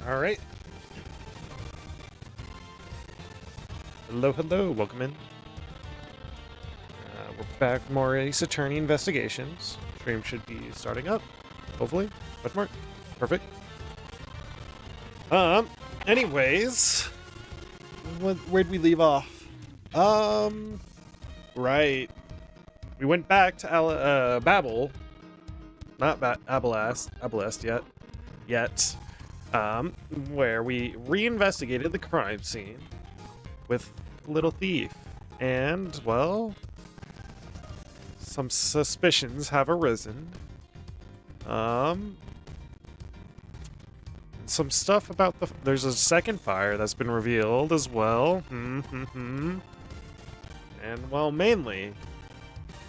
All right. Hello, hello. Welcome in. We're back with more Ace Attorney investigations. Stream should be starting up. Hopefully. Question mark. Perfect. Anyways. Where'd we leave off? Right. We went back to Babel. Not Ablaze yet. Where we reinvestigated the crime scene with Little Thief. And, well, some suspicions have arisen. Some stuff about there's a second fire that's been revealed as well. And, well, mainly,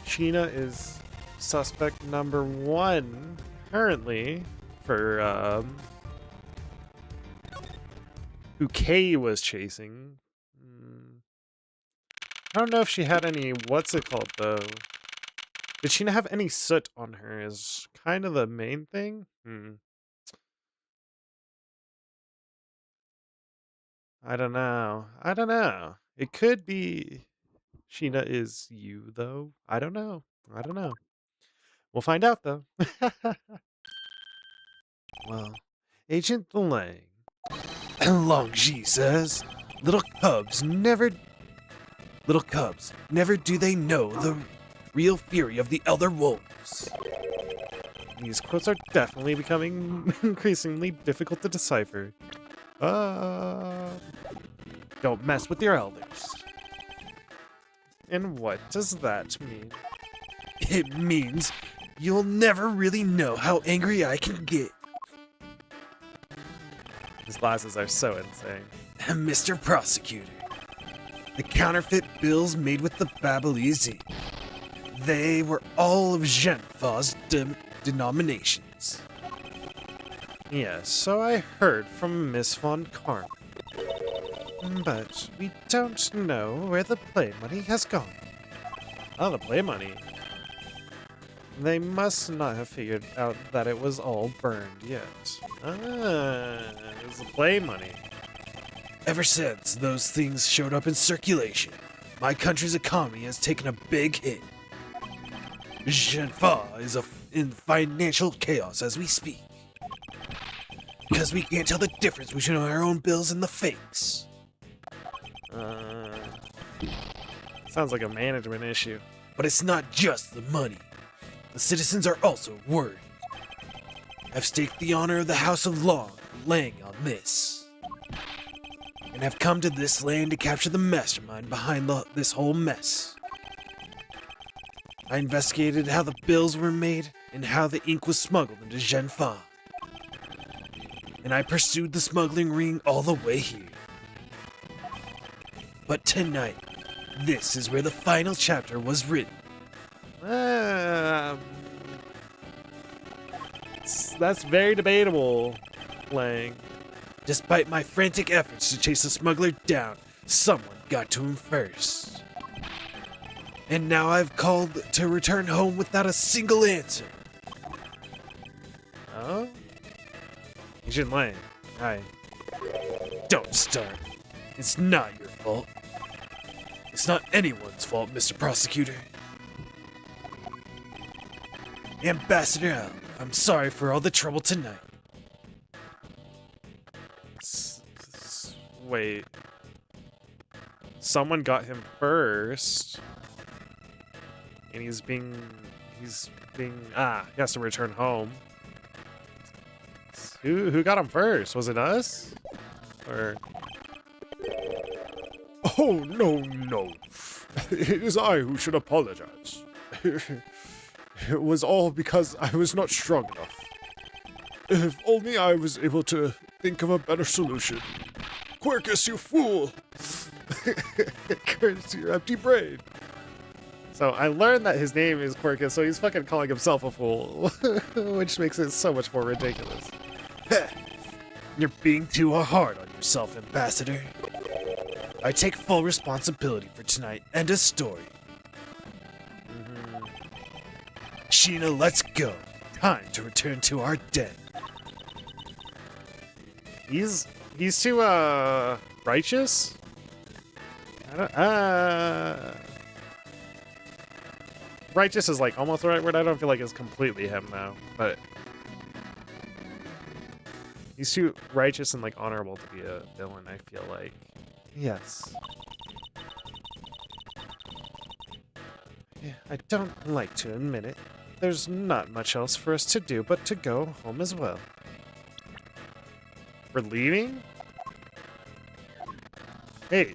Sheena is suspect number 1 currently for, who Kay was chasing. I don't know if she had any, what's it called though? Did she not have any soot on her is kind of the main thing? I don't know. It could be Sheena is you though. I don't know. We'll find out though. Well, Agent Lang. Long G says, little cubs, never do they know the real fury of the elder wolves. These quotes are definitely becoming increasingly difficult to decipher. Don't mess with your elders. And what does that mean? It means you'll never really know how angry I can get. His glasses are so insane. Mr. Prosecutor, the counterfeit bills made with the Ablaze, they were all of Genfa's denominations. Yes, so I heard from Miss Von Karma. But we don't know where the play money has gone. Oh, the play money. They must not have figured out that it was all burned yet. It was the play money. Ever since those things showed up in circulation, my country's economy has taken a big hit. Genfa is in financial chaos as we speak. Because we can't tell the difference between our own bills and the fakes. Sounds like a management issue. But it's not just the money. The citizens are also worried. I've staked the honor of the House of Lang on this. And have come to this land to capture the mastermind behind this whole mess. I investigated how the bills were made and how the ink was smuggled into Genfa. And I pursued the smuggling ring all the way here. But tonight, this is where the final chapter was written. That's very debatable, Lang. Despite my frantic efforts to chase the smuggler down, someone got to him first. And now I've called to return home without a single answer. Oh? Agent Lang, hi. Don't start. It's not your fault. It's not anyone's fault, Mr. Prosecutor. Ambassador Al, I'm sorry for all the trouble tonight. Wait. Someone got him first. And he has to return home. Who got him first? Was it us? Or... Oh, no. It is I who should apologize. It was all because I was not strong enough. If only I was able to think of a better solution. Quirkus, you fool! Curse your empty brain. So I learned that his name is Quirkus, so he's fucking calling himself a fool. Which makes it so much more ridiculous. You're being too hard on yourself, Ambassador. I take full responsibility for tonight. End of story. Sheena, let's go. Time to return to our den. He's too righteous. I don't, righteous is like almost the right word. I don't feel like it's completely him though, but he's too righteous and like honorable to be a villain, I feel like. Yes. Yeah, I don't like to admit it. There's not much else for us to do but to go home as well. We're leaving? Hey.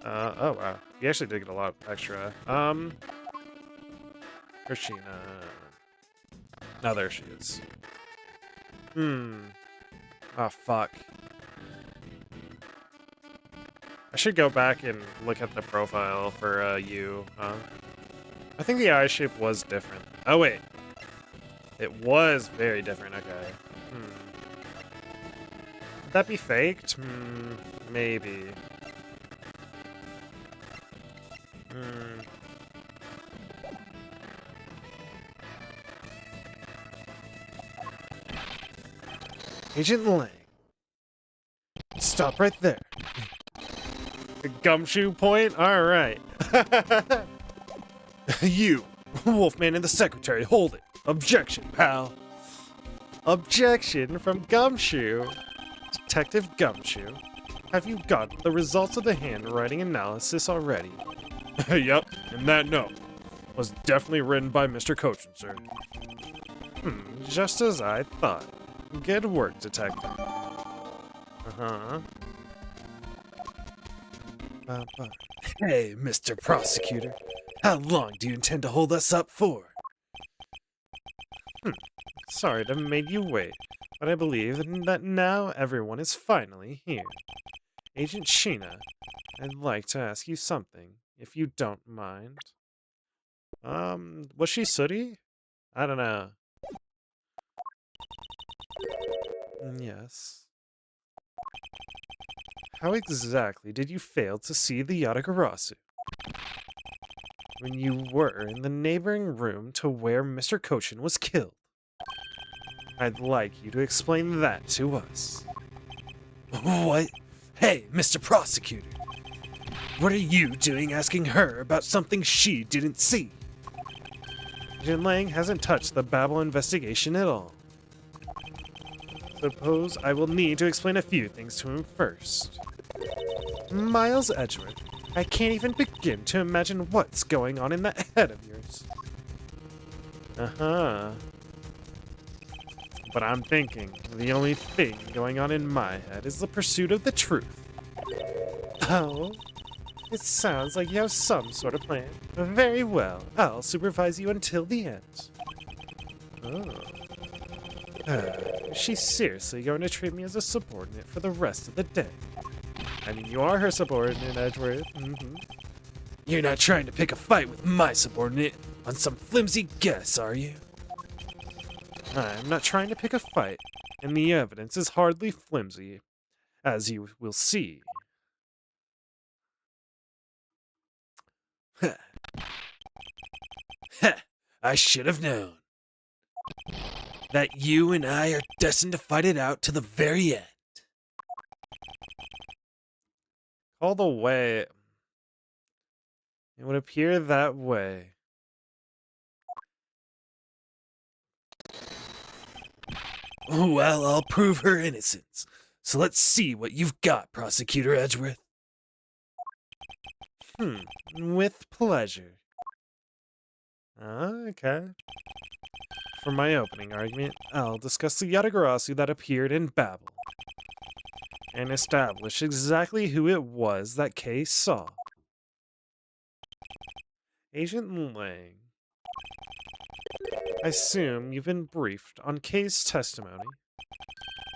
Oh wow. You actually did get a lot extra. Where's Sheena? Oh, there she is. Oh, fuck. I should go back and look at the profile for, you. I think the eye shape was different. Oh, wait. It was very different, okay. Would that be faked? Maybe. Agent Lang. Stop right there. The gumshoe point? Alright. You, Wolfman and the Secretary, hold it. Objection, pal. Objection from Gumshoe. Detective Gumshoe, have you got the results of the handwriting analysis already? Yep, and that note was definitely written by Mr. Cochin, sir. Just as I thought. Good work, Detective. Hey, Mr. Prosecutor. How long do you intend to hold us up for? Sorry to make you wait, but I believe that now everyone is finally here. Agent Sheena, I'd like to ask you something, if you don't mind. Was she sooty? I don't know. Yes. How exactly did you fail to see the Yatagarasu? When you were in the neighboring room to where Mr. Cochin was killed. I'd like you to explain that to us. What? Hey, Mr. Prosecutor! What are you doing asking her about something she didn't see? Agent Lang hasn't touched the Babel investigation at all. Suppose I will need to explain a few things to him first. Miles Edgeworth, I can't even begin to imagine what's going on in that head of yours. But I'm thinking the only thing going on in my head is the pursuit of the truth. Oh? It sounds like you have some sort of plan. Very well, I'll supervise you until the end. Is she seriously going to treat me as a subordinate for the rest of the day? I mean, you are her subordinate, Edgeworth. You're not trying to pick a fight with my subordinate on some flimsy guess, are you? I'm not trying to pick a fight, and the evidence is hardly flimsy, as you will see. I should have known that you and I are destined to fight it out to the very end. All the way. It would appear that way. Well, I'll prove her innocence. So let's see what you've got, Prosecutor Edgeworth. With pleasure. Okay. For my opening argument, I'll discuss the Yatagarasu that appeared in Babel, and establish exactly who it was that Kay saw. Agent Lang, I assume you've been briefed on Kay's testimony.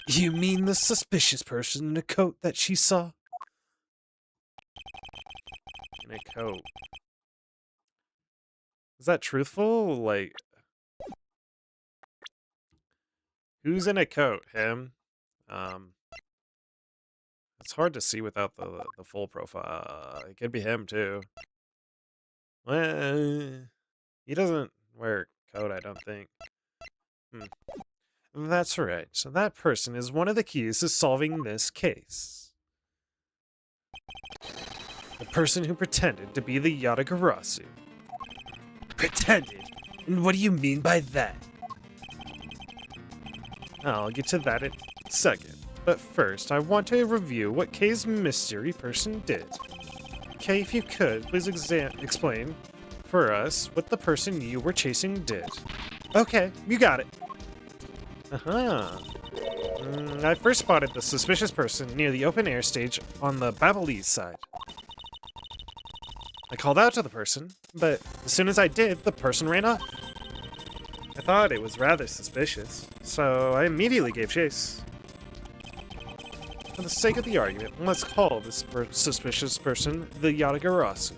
You mean the suspicious person in a coat that she saw? In a coat. Is that truthful? Like, who's in a coat? Him? It's hard to see without the full profile. It could be him too. Well, he doesn't wear a coat, I don't think. That's right. So that person is one of the keys to solving this case. The person who pretended to be the Yatagarasu. Pretended? And what do you mean by that? I'll get to that in a second. But first, I want to review what Kay's mystery person did. Kay, if you could, please explain for us what the person you were chasing did. Okay, you got it. I first spotted the suspicious person near the open air stage on the Ablaze side. I called out to the person, but as soon as I did, the person ran off. I thought it was rather suspicious, so I immediately gave chase. For the sake of the argument, let's call this suspicious person the Yatagarasu.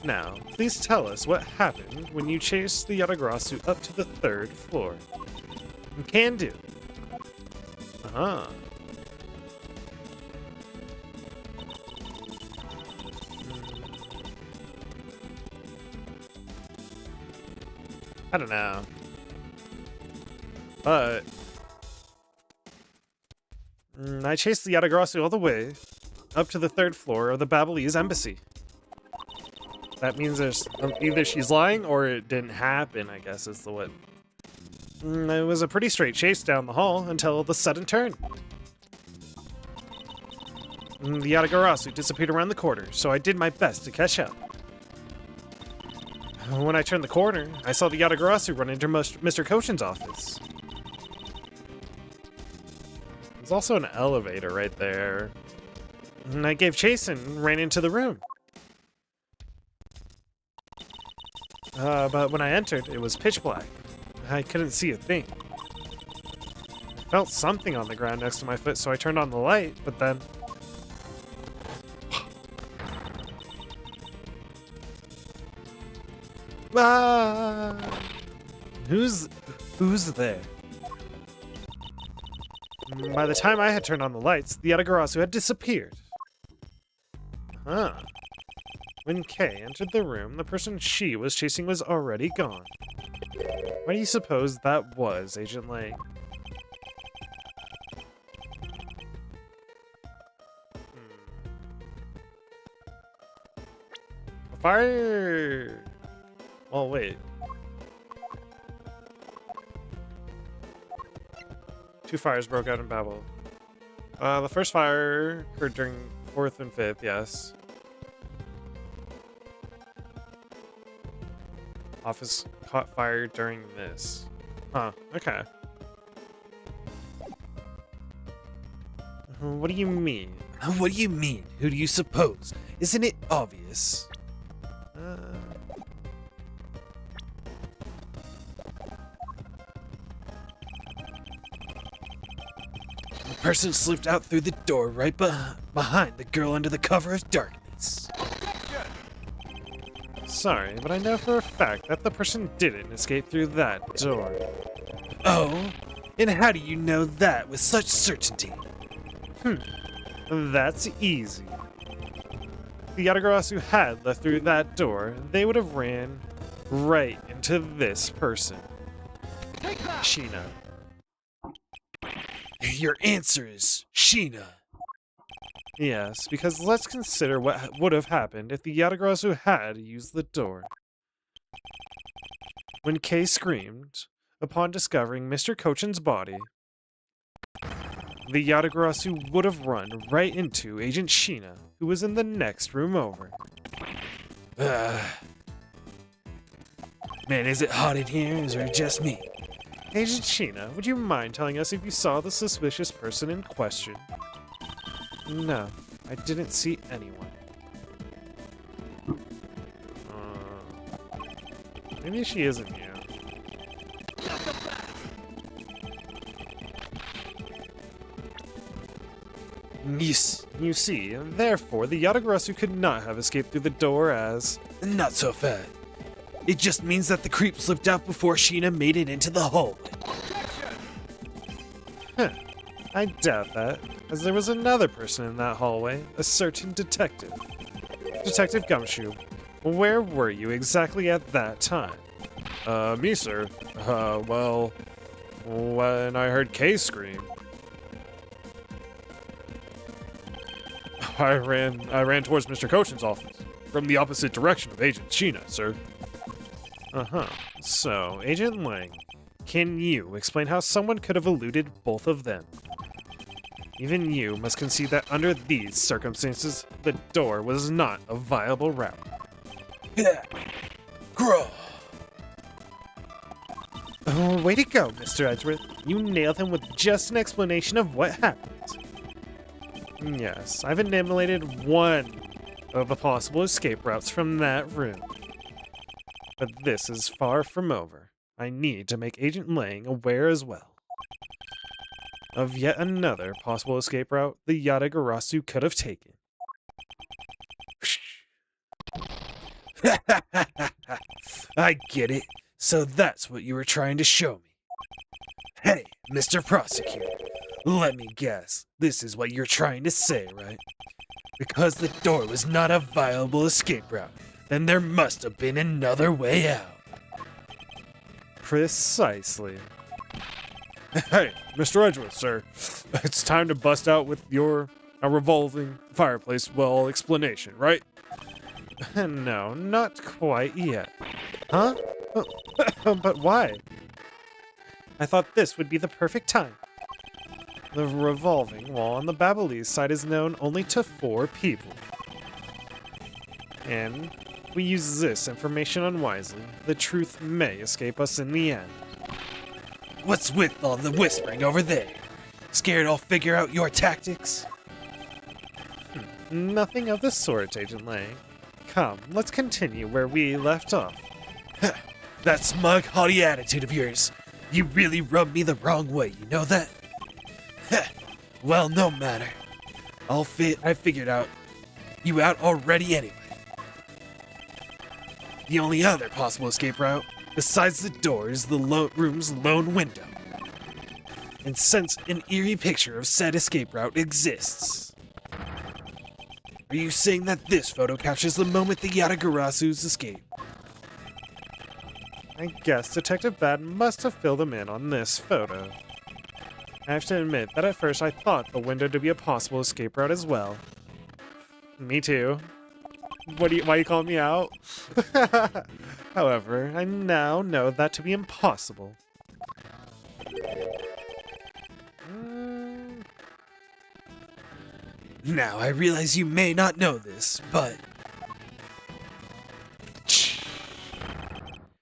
Now, please tell us what happened when you chased the Yatagarasu up to the 3rd floor. Can do. I don't know. But I chased the Yatagarasu all the way up to the 3rd floor of the Ablaze embassy. That means there's either she's lying or it didn't happen, I guess is the what. It was a pretty straight chase down the hall until the sudden turn. The Yatagarasu disappeared around the corner, so I did my best to catch up. When I turned the corner, I saw the Yatagarasu run into Mr. Kochin's office. There's also an elevator right there. And I gave chase and ran into the room. But when I entered, it was pitch black. I couldn't see a thing. I felt something on the ground next to my foot, so I turned on the light, but then... Who's there? By the time I had turned on the lights, the Yatagarasu had disappeared. When Kay entered the room, the person she was chasing was already gone. Why do you suppose that was, Agent Lang? Fire! Oh, wait. 2 fires broke out in Babel. The first fire occurred during 4th and 5th, yes. Office caught fire during this. Huh, okay. What do you mean? What do you mean? Who do you suppose? Isn't it obvious? The person slipped out through the door right behind the girl under the cover of darkness. Sorry, but I know for a fact that the person didn't escape through that door. Oh? And how do you know that with such certainty? That's easy. If the Yatagarasu had left through that door, they would have ran right into this person. Sheena. Your answer is Sheena. Yes, because let's consider what would have happened if the Yatagarasu had used the door. When Kay screamed, upon discovering Mr. Kochin's body, the Yatagarasu would have run right into Agent Sheena, who was in the next room over. Man, is it hot in here, or is it just me? Agent Sheena, would you mind telling us if you saw the suspicious person in question? No, I didn't see anyone. Maybe she isn't you. Yes. You see, and therefore the Yatagarasu could not have escaped through the door as... Not so fast. It just means that the creep slipped out before Sheena made it into the hallway. I doubt that, as there was another person in that hallway, a certain detective. Detective Gumshoe, where were you exactly at that time? Me, sir? Well, When I heard Kay scream, I ran towards Mr. Kochin's office from the opposite direction of Agent Sheena, sir. Uh-huh. So, Agent Lang, can you explain how someone could have eluded both of them? Even you must concede that under these circumstances, the door was not a viable route. Yeah. Grow. Oh, way to go, Mr. Edgeworth. You nailed him with just an explanation of what happened. Yes, I've eliminated one of the possible escape routes from that room. But this is far from over. I need to make Agent Lang aware as well of yet another possible escape route the Yatagarasu could have taken. I get it. So that's what you were trying to show me. Hey, Mr. Prosecutor, let me guess. This is what you're trying to say, right? Because the door was not a viable escape route, then there must have been another way out. Precisely. Hey, Mr. Edgeworth, sir. It's time to bust out with a revolving fireplace well explanation, right? No, not quite yet. Huh? But why? I thought this would be the perfect time. The revolving wall on the Babylese side is known only to 4 people. And if we use this information unwisely, the truth may escape us in the end. What's with all the whispering over there? Scared I'll figure out your tactics? Nothing of the sort, Agent Lang. Come, let's continue where we left off. That smug, haughty attitude of yours. You really rubbed me the wrong way, you know that? Well, no matter. I figured you out already anyway. The only other possible escape route, besides the door, is the room's lone window. And since an eerie picture of said escape route exists, are you saying that this photo captures the moment the Yatagarasu's escape? I guess Detective Bad must have filled him in on this photo. I have to admit that at first I thought the window to be a possible escape route as well. Me too. Why are you calling me out? However, I now know that to be impossible. Now, I realize you may not know this, but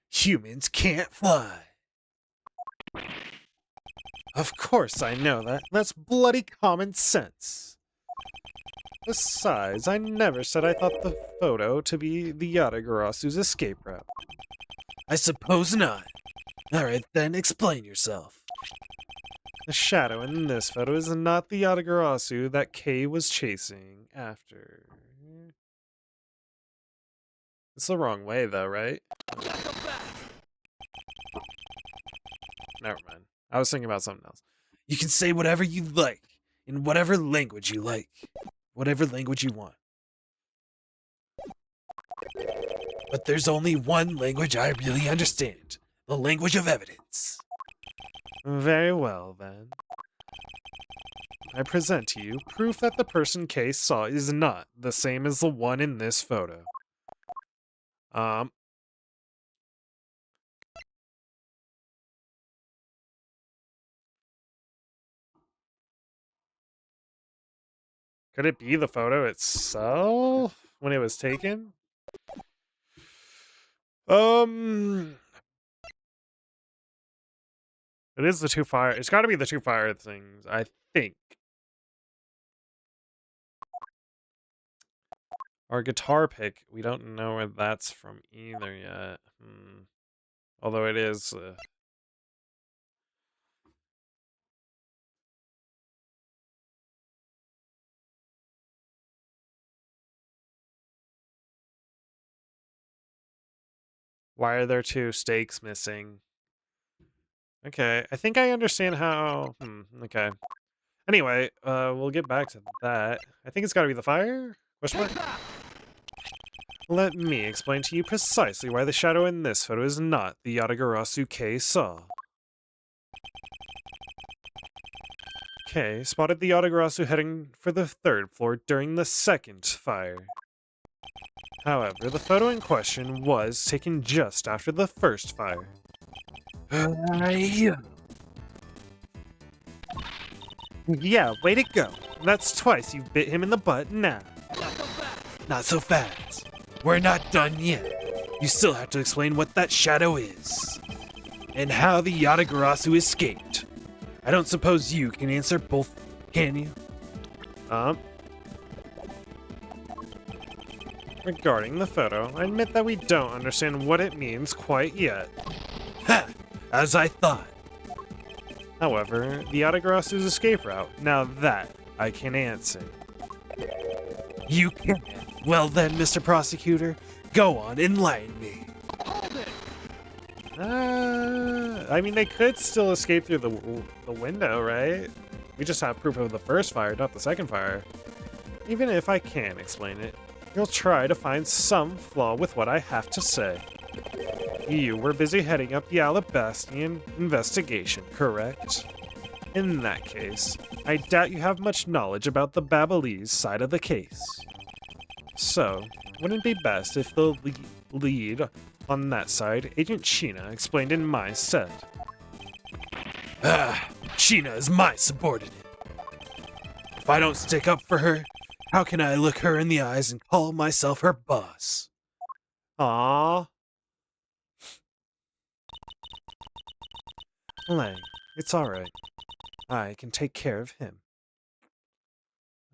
humans can't fly. Of course I know that. That's bloody common sense. Besides, I never said I thought the photo to be the Yatagarasu's escape route. I suppose not. Alright then, explain yourself. The shadow in this photo is not the Yatagarasu that Kay was chasing after. It's the wrong way though, right? Never mind. I was thinking about something else. You can say whatever you like, in whatever language you like, whatever language you want. But there's only one language I really understand, the language of evidence. Very well, then. I present to you proof that the person Kay saw is not the same as the one in this photo. Could it be the photo itself when it was taken? It is the 2 fire. It's got to be the 2 fire things, I think. Our guitar pick, we don't know where that's from either yet. Although it is. Why are there 2 stakes missing? Okay, I think I understand how. Okay. Anyway, we'll get back to that. I think it's got to be the fire? Question mark? Let me explain to you precisely why the shadow in this photo is not the Yatagarasu Kay saw. Kay spotted the Yatagarasu heading for the third floor during the second fire. However, the photo in question was taken just after the first fire. Yeah, way to go. That's twice you've bit him in the butt now. Not so fast. We're not done yet. You still have to explain what that shadow is. And how the Yatagarasu escaped. I don't suppose you can answer both, can you? Regarding the photo, I admit that we don't understand what it means quite yet. Ha! As I thought. However, the Yatagarasu's escape route, now that I can answer. You can. Well then, Mr. Prosecutor, go on, enlighten me. I mean, they could still escape through the window, right? We just have proof of the first fire, not the second fire. Even if I can explain it, you'll try to find some flaw with what I have to say. You were busy heading up the Alabastian investigation, correct? In that case, I doubt you have much knowledge about the Babylese side of the case. So, wouldn't it be best if the lead on that side, Agent Sheena, explained in my stead? Sheena is my subordinate. If I don't stick up for her, how can I look her in the eyes and call myself her boss? Aww. Lang, it's alright. I can take care of him.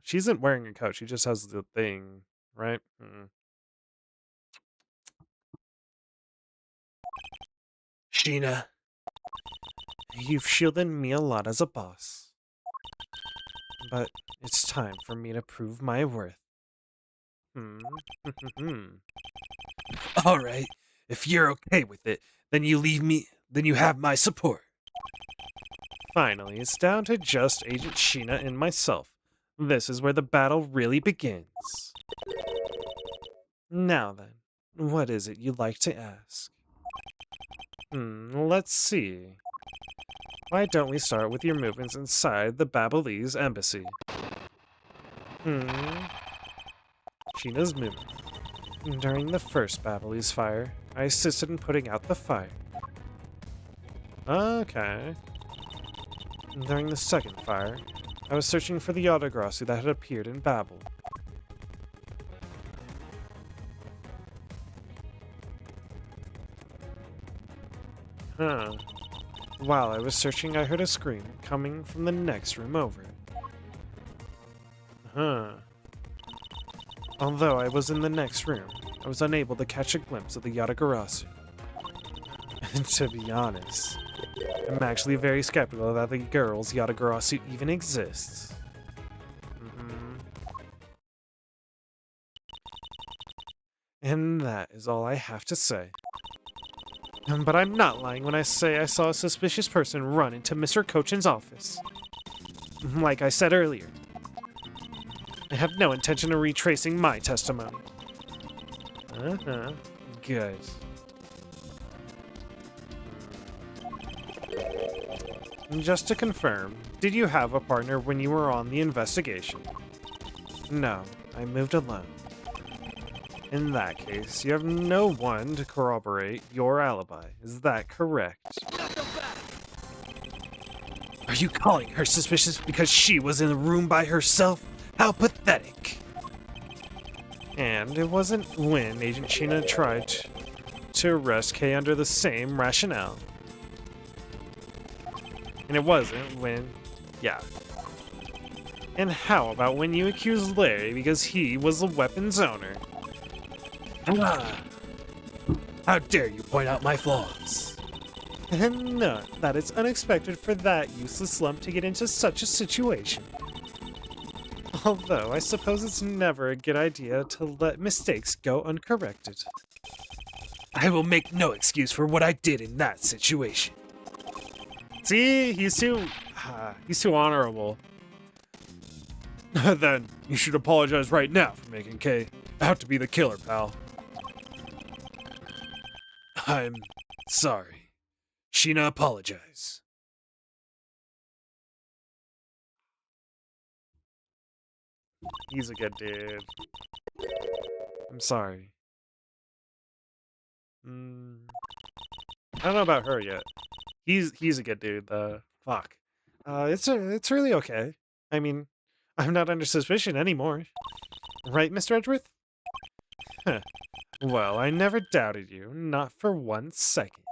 She isn't wearing a coat, she just has the thing, right? Sheena, You've shielded me a lot as a boss. But it's time for me to prove my worth. alright, if you're okay with it, then you have my support. Finally, it's down to just Agent Sheena and myself. This is where the battle really begins. Now then, what is it you'd like to ask? Let's see. Why don't we start with your movements inside the Babylese embassy? Sheena's movement. During the first Babylese fire, I assisted in putting out the fire. Okay. During the second fire, I was searching for the Yatagarasu that had appeared in Babel. While I was searching, I heard a scream coming from the next room over. Although I was in the next room, I was unable to catch a glimpse of the Yatagarasu. And to be honest, I'm actually very skeptical that the girl's Yatagarasu even exists. And that is all I have to say. But I'm not lying when I say I saw a suspicious person run into Mr. Cochin's office. Like I said earlier, I have no intention of retracing my testimony. Good. Just to confirm, did you have a partner when you were on the investigation? No, I moved alone. In that case, you have no one to corroborate your alibi. Is that correct? Are you calling her suspicious because she was in the room by herself? How pathetic. And it wasn't when Agent Sheena tried to arrest Kay under the same rationale. And it wasn't when... yeah. And how about when you accused Larry because he was the weapon's owner? How dare you point out my flaws? And none that it's unexpected for that useless lump to get into such a situation. Although, I suppose it's never a good idea to let mistakes go uncorrected. I will make no excuse for what I did in that situation. See, he's too honorable. Then you should apologize right now for making Kay out to be the killer, pal. I'm sorry. Sheena, apologize. He's a good dude. I'm sorry. I don't know about her yet. He's a good dude, though. Fuck. It's really okay. I mean, I'm not under suspicion anymore. Right, Mr. Edgeworth? Huh. Well, I never doubted you, not for 1 second.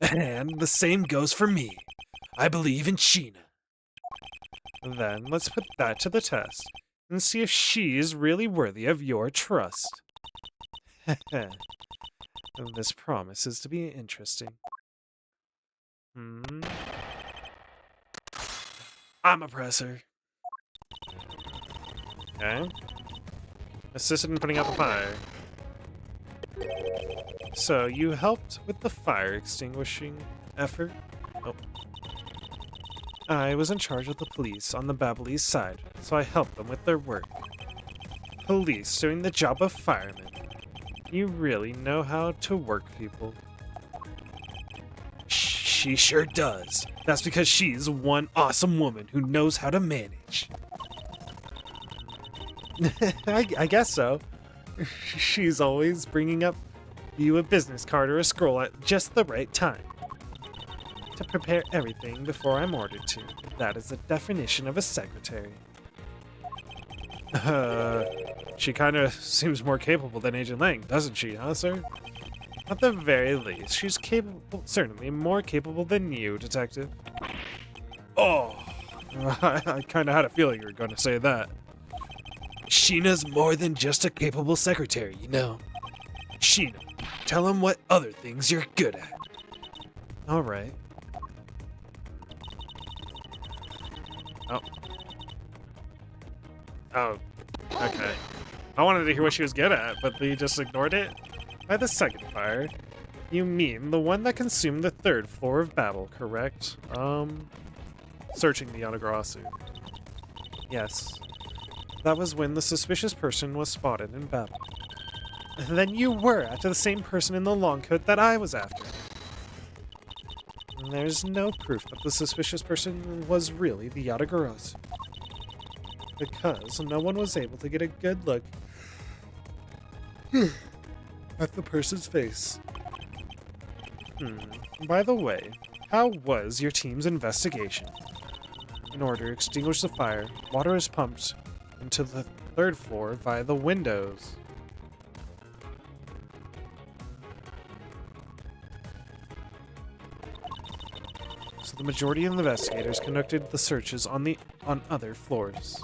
And the same goes for me. I believe in Sheena. Then let's put that to the test and see if she is really worthy of your trust. This promises to be interesting. I'm a presser. Okay. Assisted in putting out the fire. So, you helped with the fire extinguishing effort? Oh. I was in charge of the police on the Ablaze side, so I helped them with their work. Police doing the job of firemen. You really know how to work people. She sure does. That's because she's one awesome woman who knows how to manage. I guess so. She's always bringing up you a business card or a scroll at just the right time. To prepare everything before I'm ordered to. That is the definition of a secretary. She kinda seems more capable than Agent Lang, doesn't she, huh, sir? At the very least, she's capable, certainly more capable than you, Detective. Oh, I kinda had a feeling you were gonna say that. Sheena's more than just a capable secretary, you know. Sheena, tell him what other things you're good at. Alright. Oh, okay. I wanted to hear what she was good at, but they just ignored it? By the second fire, you mean the one that consumed the 3rd floor of Babel, correct? Searching the Yatagarasu. Yes. That was when the suspicious person was spotted in Babel. Then you were after the same person in the long coat that I was after. There's no proof that the suspicious person was really the Yatagarasu. Because no one was able to get a good look at the person's face. By the way, how was your team's investigation? In order to extinguish the fire, water is pumped into the 3rd floor via the windows. So the majority of the investigators conducted the searches on other floors.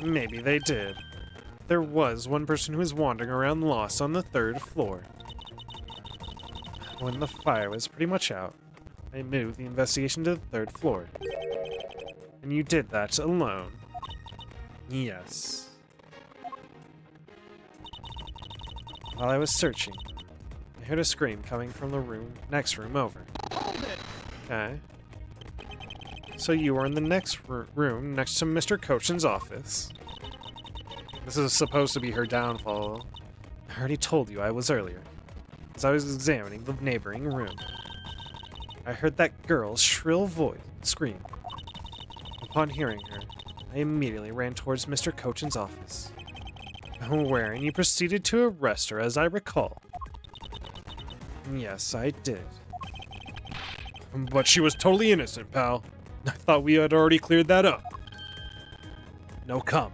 Maybe they did. There was one person who was wandering around lost on the 3rd floor. When the fire was pretty much out, I moved the investigation to the 3rd floor. And you did that alone. Yes. While I was searching, I heard a scream coming from the next room over. Okay. So you were in the next room next to Mr. Cochin's office. This is supposed to be her downfall. I already told you I was earlier, as I was examining the neighboring room. I heard that girl's shrill voice scream. Upon hearing her, I immediately ran towards Mr. Cochin's office, wherein you proceeded to arrest her, as I recall. Yes, I did. But she was totally innocent, pal. I thought we had already cleared that up. No comment.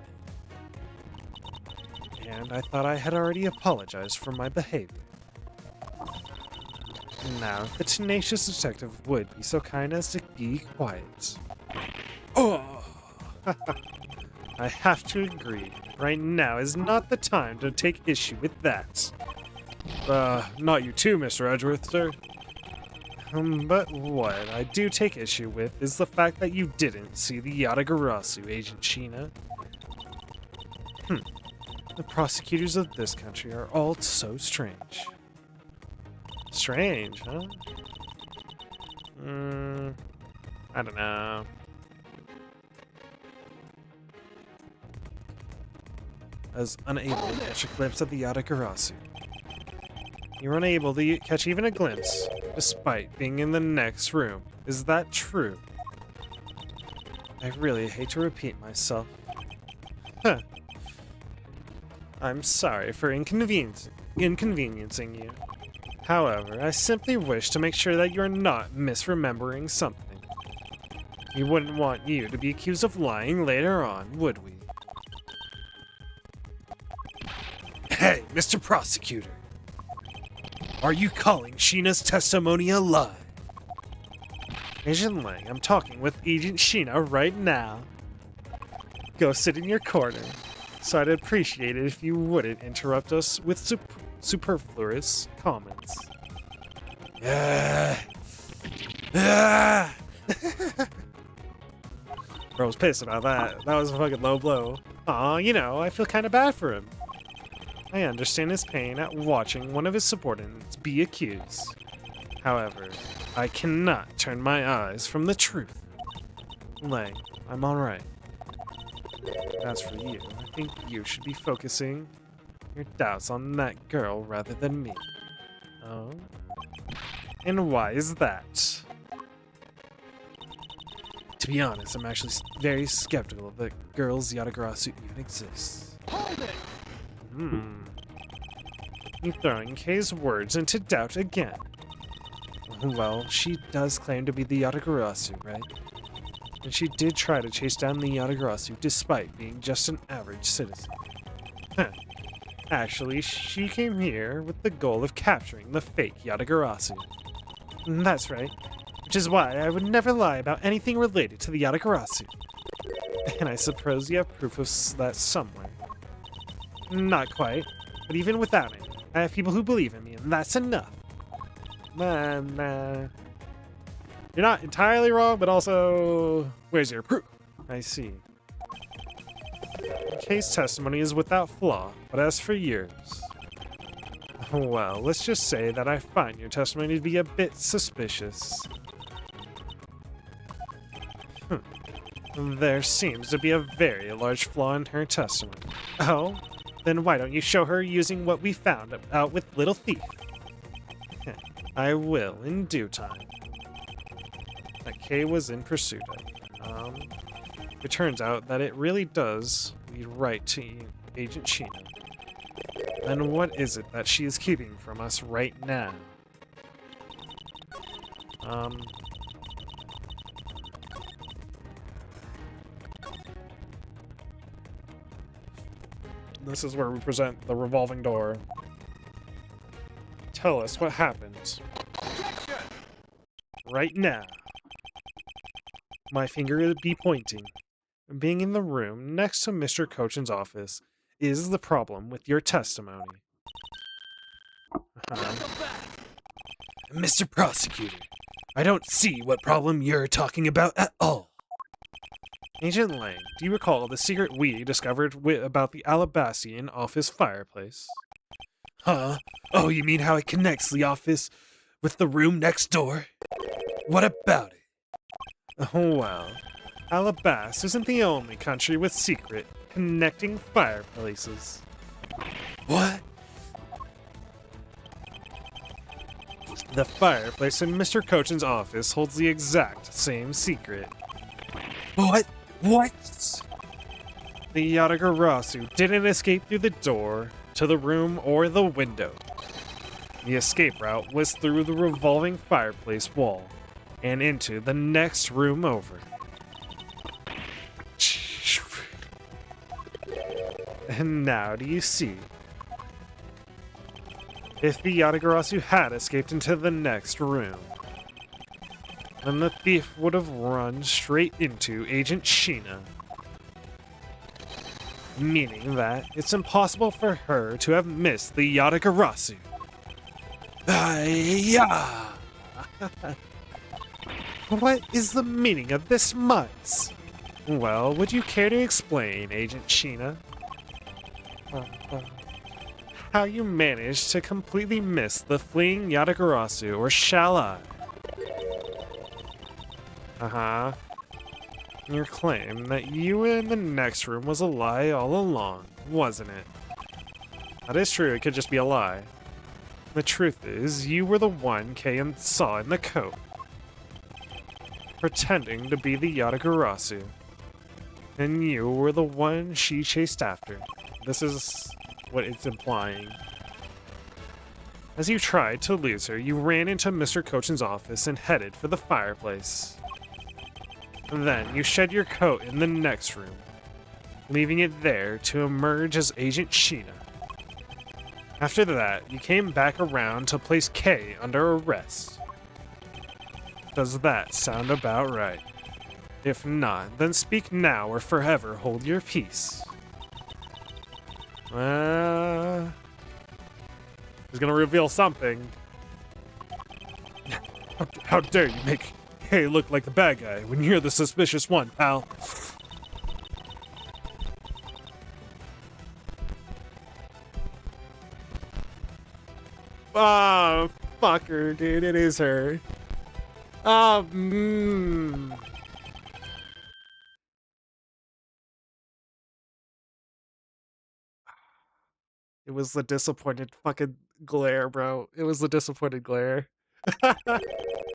And I thought I had already apologized for my behavior. Now, the tenacious detective would be so kind as to be quiet. Oh! I have to agree. Right now is not the time to take issue with that. Not you too, Mr. Edgeworth, sir. But what I do take issue with is the fact that you didn't see the Yatagarasu, Agent Sheena. The prosecutors of this country are all so strange. Strange, huh? I don't know. I was unable to catch a glimpse of the Yatagarasu. You were unable to catch even a glimpse, despite being in the next room. Is that true? I really hate to repeat myself. Huh. I'm sorry for inconveniencing you. However, I simply wish to make sure that you're not misremembering something. We wouldn't want you to be accused of lying later on, would we? Hey, Mr. Prosecutor. Are you calling Sheena's testimony a lie? Agent Lang, I'm talking with Agent Sheena right now. Go sit in your corner. So I'd appreciate it if you wouldn't interrupt us with superfluous comments. Bro's pissed about that. That was a fucking low blow. Aw, you know, I feel kind of bad for him. I understand his pain at watching one of his subordinates be accused. However, I cannot turn my eyes from the truth. Lang, I'm alright. As for you, I think you should be focusing your doubts on that girl rather than me. Oh? And why is that? To be honest, I'm actually very skeptical that girls Yatagarasu even exists. Hold it! You're throwing Kay's words into doubt again. Well, she does claim to be the Yatagarasu, right? And she did try to chase down the Yatagarasu despite being just an average citizen. Huh. Actually, she came here with the goal of capturing the fake Yatagarasu. That's right. Which is why I would never lie about anything related to the Yatagarasu. And I suppose you have proof of that somewhere. Not quite, but even without it, I have people who believe in me, and that's enough. Nah. You're not entirely wrong, but also, where's your proof? I see. Kay's testimony is without flaw, but as for yours... Well, let's just say that I find your testimony to be a bit suspicious. There seems to be a very large flaw in her testimony. Oh? Then why don't you show her using what we found out with Little Thief? I will, in due time. That Kay was in pursuit of. It turns out that it really does lead right to Agent Sheena. And what is it that she is keeping from us right now? This is where we present the revolving door. Tell us what happened. Objection! Right now. My finger will be pointing. Being in the room next to Mr. Cochin's office is the problem with your testimony. Mr. Prosecutor, I don't see what problem you're talking about at all. Agent Lang, do you recall the secret we discovered about the Alabastian office fireplace? Huh? Oh, you mean how it connects the office with the room next door? What about it? Oh, well. Alabas isn't the only country with secret connecting fireplaces. What? The fireplace in Mr. Cochin's office holds the exact same secret. What? What? The Yatagarasu didn't escape through the door, to the room, or the window. The escape route was through the revolving fireplace wall and into the next room over. And now do you see? If the Yatagarasu had escaped into the next room, then the thief would have run straight into Agent Sheena. Meaning that it's impossible for her to have missed the Yatagarasu. Yeah. What is the meaning of this mice? Well, would you care to explain, Agent Sheena? How you managed to completely miss the fleeing Yatagarasu, or shall I? Your claim that you were in the next room was a lie all along, wasn't it? That is true, it could just be a lie. The truth is, you were the one Kay saw in the coat, pretending to be the Yatagarasu. And you were the one she chased after. This is what it's implying. As you tried to lose her, you ran into Mr. Cochin's office and headed for the fireplace. Then you shed your coat in the next room, leaving it there to emerge as Agent Sheena. After that, you came back around to place Kay under arrest. Does that sound about right? If not, then speak now or forever hold your peace. He's gonna reveal something. How dare you make Kay look like the bad guy when you're the suspicious one, pal? Oh, fuck her, dude. It is her. Oh, It was the disappointed fucking glare, bro. It was the disappointed glare.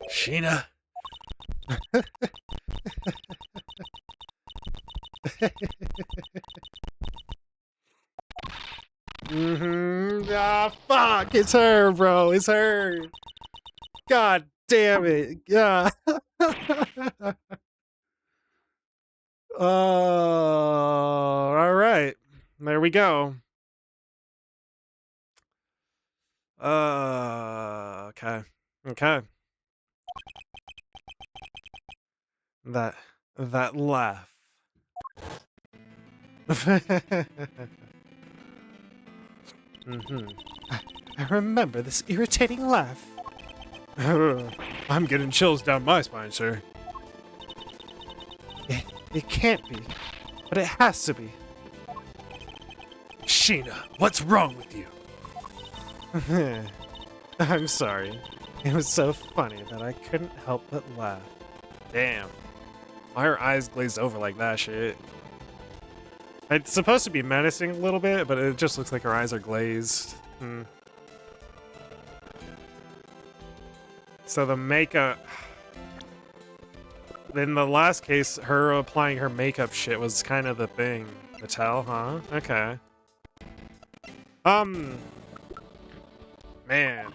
Sheena. Ah, fuck. It's her, bro. It's her. God damn it. Yeah. Oh, all right. There we go. Okay. Okay. That laugh. I remember this irritating laugh. I'm getting chills down my spine, sir. It can't be, but it has to be. Sheena, what's wrong with you? I'm sorry. It was so funny that I couldn't help but laugh. Damn. Why her eyes glazed over like that shit? It's supposed to be menacing a little bit, but it just looks like her eyes are glazed. So the makeup... In the last case, her applying her makeup shit was kind of the thing. The tell, huh? Okay. Man.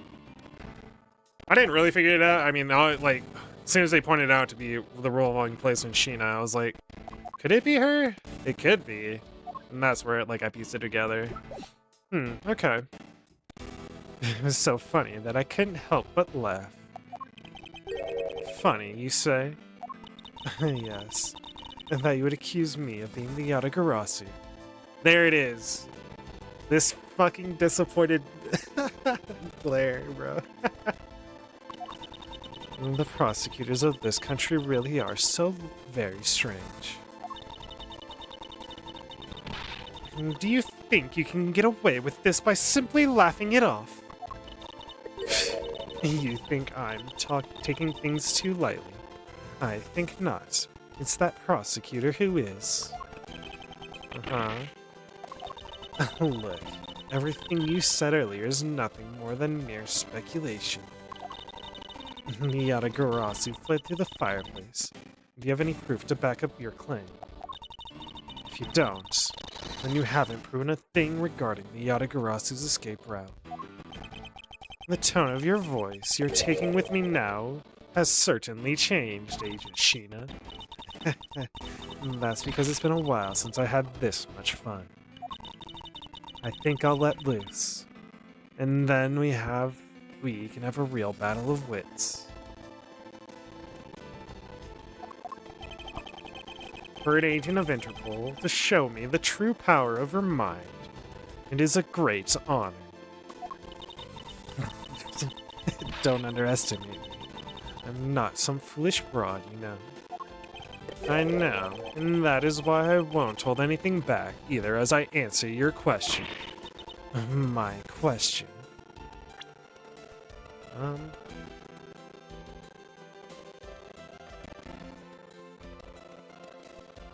I didn't really figure it out. I mean, like, as soon as they pointed out to be the role-playing place in Sheena, I was like, could it be her? It could be. And that's where, like, I pieced it together. Okay. It was so funny that I couldn't help but laugh. Funny, you say? Yes. And that you would accuse me of being the Yatagarasu. There it is. This fucking disappointed glare, bro. The prosecutors of this country really are so very strange. Do you think you can get away with this by simply laughing it off? You think I'm taking things too lightly? I think not. It's that prosecutor who is. Look, everything you said earlier is nothing more than mere speculation. The Yatagarasu fled through the fireplace. Do you have any proof to back up your claim? If you don't, then you haven't proven a thing regarding the Yatagarasu's escape route. The tone of your voice you're taking with me now has certainly changed, Agent Sheena. That's because it's been a while since I had this much fun. I think I'll let loose. And then we can have a real battle of wits. For an agent of Interpol to show me the true power of her mind, it is a great honor. Don't underestimate me. I'm not some foolish broad, you know. I know, and that is why I won't hold anything back, either as I answer your question. My question.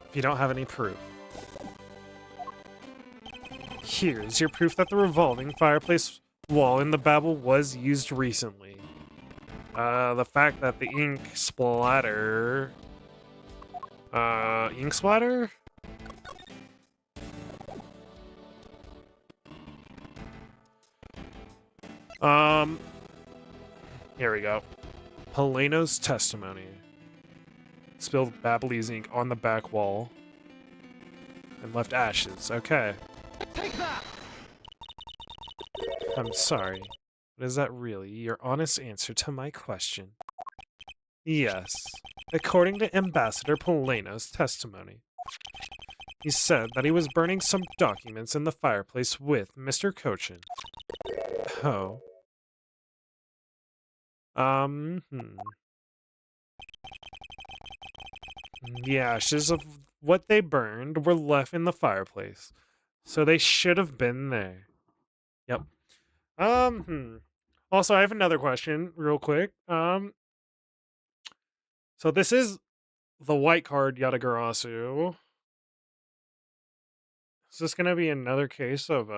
If you don't have any proof. Here's your proof that the revolving fireplace wall in the Babel was used recently. The fact that the ink splatter... ink splatter? Here we go. Heleno's testimony. Spilled Ablaze ink on the back wall. And left ashes. Okay. Take that! I'm sorry, but is that really your honest answer to my question? Yes, according to Ambassador Poleno's testimony. He said that he was burning some documents in the fireplace with Mr. Cochin. Oh. The ashes of what they burned were left in the fireplace, so they should have been there. Yep. Also, I have another question, real quick. So this is the white card Yatagarasu. Is this gonna be another case of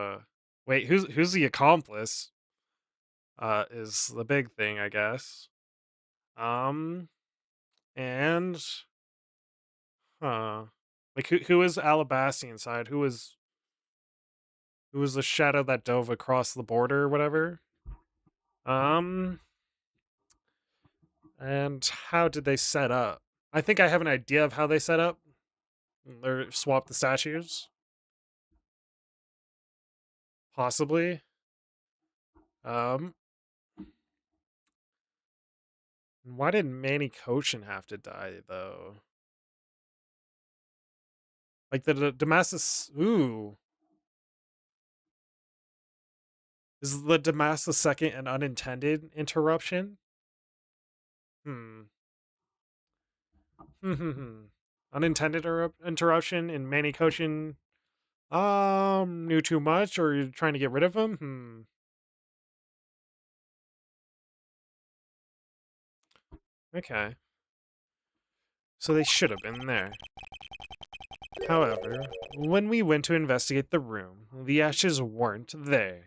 wait, who's the accomplice? Is the big thing, I guess. And like who is Alabastian side? Who was the shadow that dove across the border or whatever? And how did they set up? I think I have an idea of how they set up. Or swap the statues. Possibly. Why did Manny Cochin have to die, though? Like the Damascus... Ooh. Is the Damascus second an unintended interruption? Unintended interruption and Manny Cochin knew too much, or you're trying to get rid of him? Okay. So they should have been there. However, when we went to investigate the room, the ashes weren't there.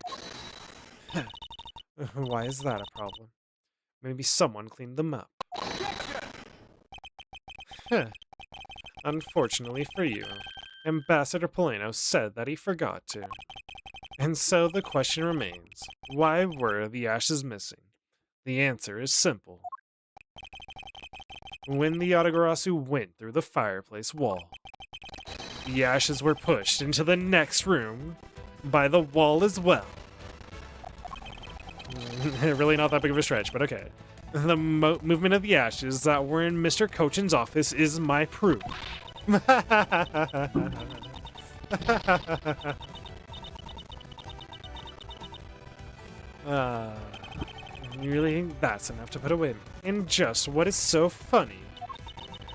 Why is that a problem? Maybe someone cleaned them up. Unfortunately for you, Ambassador Poleno said that he forgot to. And so the question remains, why were the ashes missing? The answer is simple. When the Yatagarasu went through the fireplace wall, the ashes were pushed into the next room by the wall as well. Really not that big of a stretch, but okay. The movement of the ashes that were in Mr. Cochin's office is my proof. You really think that's enough to put away me? And just what is so funny?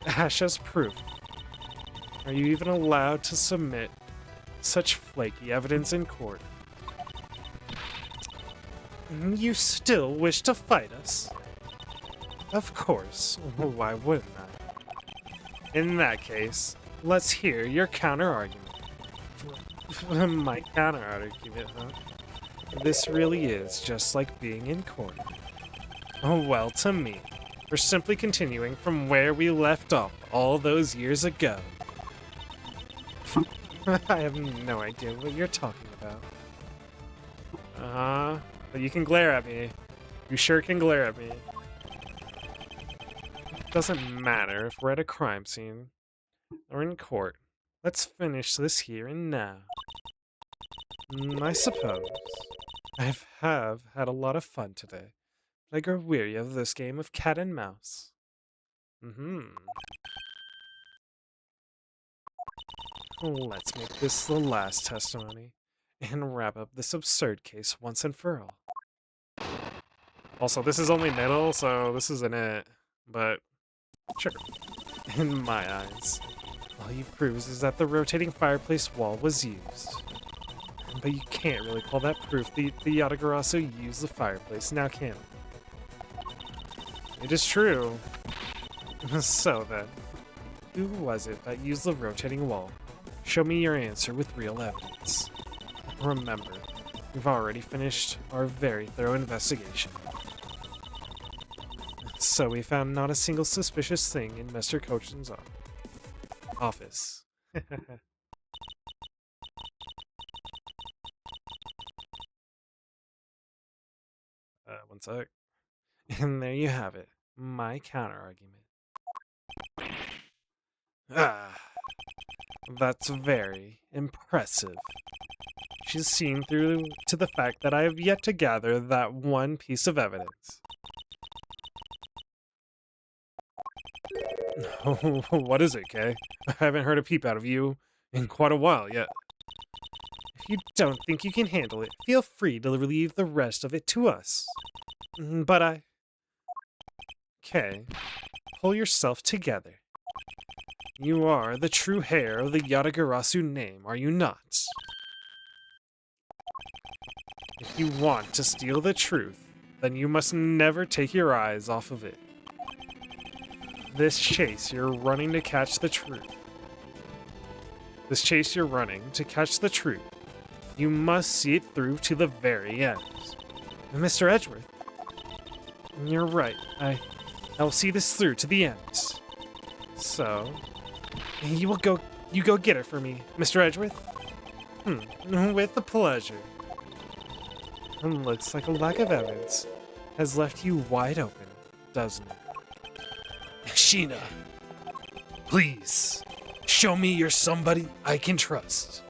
Ash as proof. Are you even allowed to submit such flaky evidence in court? You still wish to fight us? Of course. Why wouldn't I? In that case, let's hear your counter-argument. My counter-argument, huh? This really is just like being in court. Oh, well, to me, we're simply continuing from where we left off all those years ago. I have no idea what you're talking about. But you can glare at me. You sure can glare at me. It doesn't matter if we're at a crime scene or in court. Let's finish this here and now. I suppose. I have had a lot of fun today, but I grow weary of this game of cat and mouse. Let's make this the last testimony and wrap up this absurd case once and for all. Also, this is only middle, so this isn't it, but sure. In my eyes, all you've proved is that the rotating fireplace wall was used. But you can't really call that proof the Yatagarasu used the fireplace, now can it? It is true. So then, who was it that used the rotating wall? Show me your answer with real evidence. Remember, we've already finished our very thorough investigation. So we found not a single suspicious thing in Mr. Cochin's office. One sec. And there you have it, my counter-argument. Ah, that's very impressive. She's seen through to the fact that I have yet to gather that one piece of evidence. What is it, Kay? I haven't heard a peep out of you in quite a while yet. If you don't think you can handle it, feel free to leave the rest of it to us. But Kay, pull yourself together. You are the true heir of the Yatagarasu name, are you not? If you want to steal the truth, then you must never take your eyes off of it. This chase you're running to catch the truth. You must see it through to the very end. Mr. Edgeworth, you're right. I'll see this through to the end. So, you go get it for me, Mr. Edgeworth? With the pleasure. Looks like a lack of evidence has left you wide open, doesn't it? Sheena, please, show me you're somebody I can trust.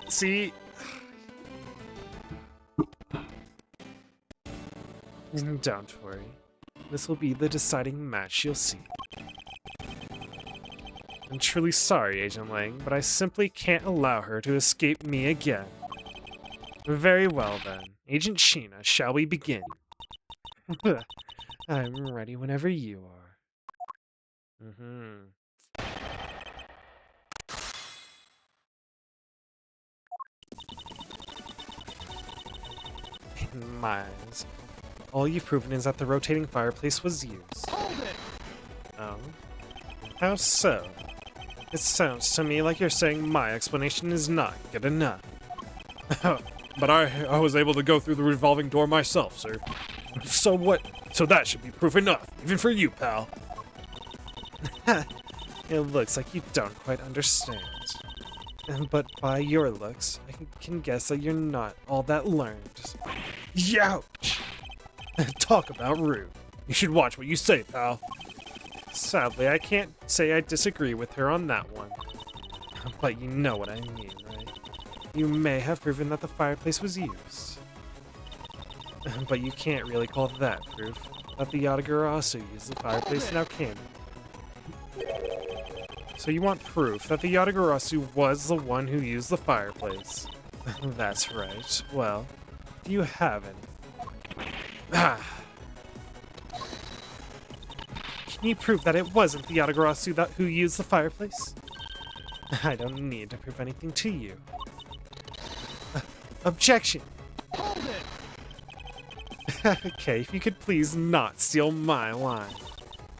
See? Don't worry. This will be the deciding match you'll see. I'm truly sorry, Agent Lang, but I simply can't allow her to escape me again. Very well, then. Agent Sheena, shall we begin? I'm ready whenever you are. In my eyes, all you've proven is that the rotating fireplace was used. Hold it! Oh? How so? It sounds to me like you're saying my explanation is not good enough. But I was able to go through the revolving door myself, sir. So what? So that should be proof enough, even for you, pal. It looks like you don't quite understand. But by your looks, I can guess that you're not all that learned. Youch! Talk about rude. You should watch what you say, pal. Sadly, I can't say I disagree with her on that one. But you know what I mean, right? You may have proven that the fireplace was used. But you can't really call that proof that the Yatagarasu used the fireplace, now can you? So you want proof that the Yatagarasu was the one who used the fireplace? That's right. Well, do you have any? Can you prove that it wasn't the Yatagarasu who used the fireplace? I don't need to prove anything to you. Objection! Hold it! Okay, if you could please not steal my line.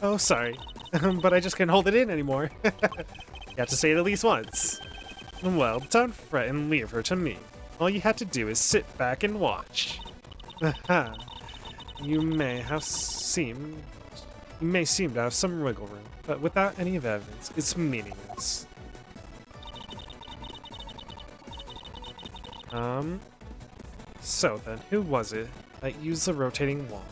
Oh, sorry. But I just can't hold it in anymore. You have to say it at least once. Well, don't fret and leave her to me. All you have to do is sit back and watch. You may seem to have some wiggle room, but without any evidence, it's meaningless. So then, who was it that used the rotating wall?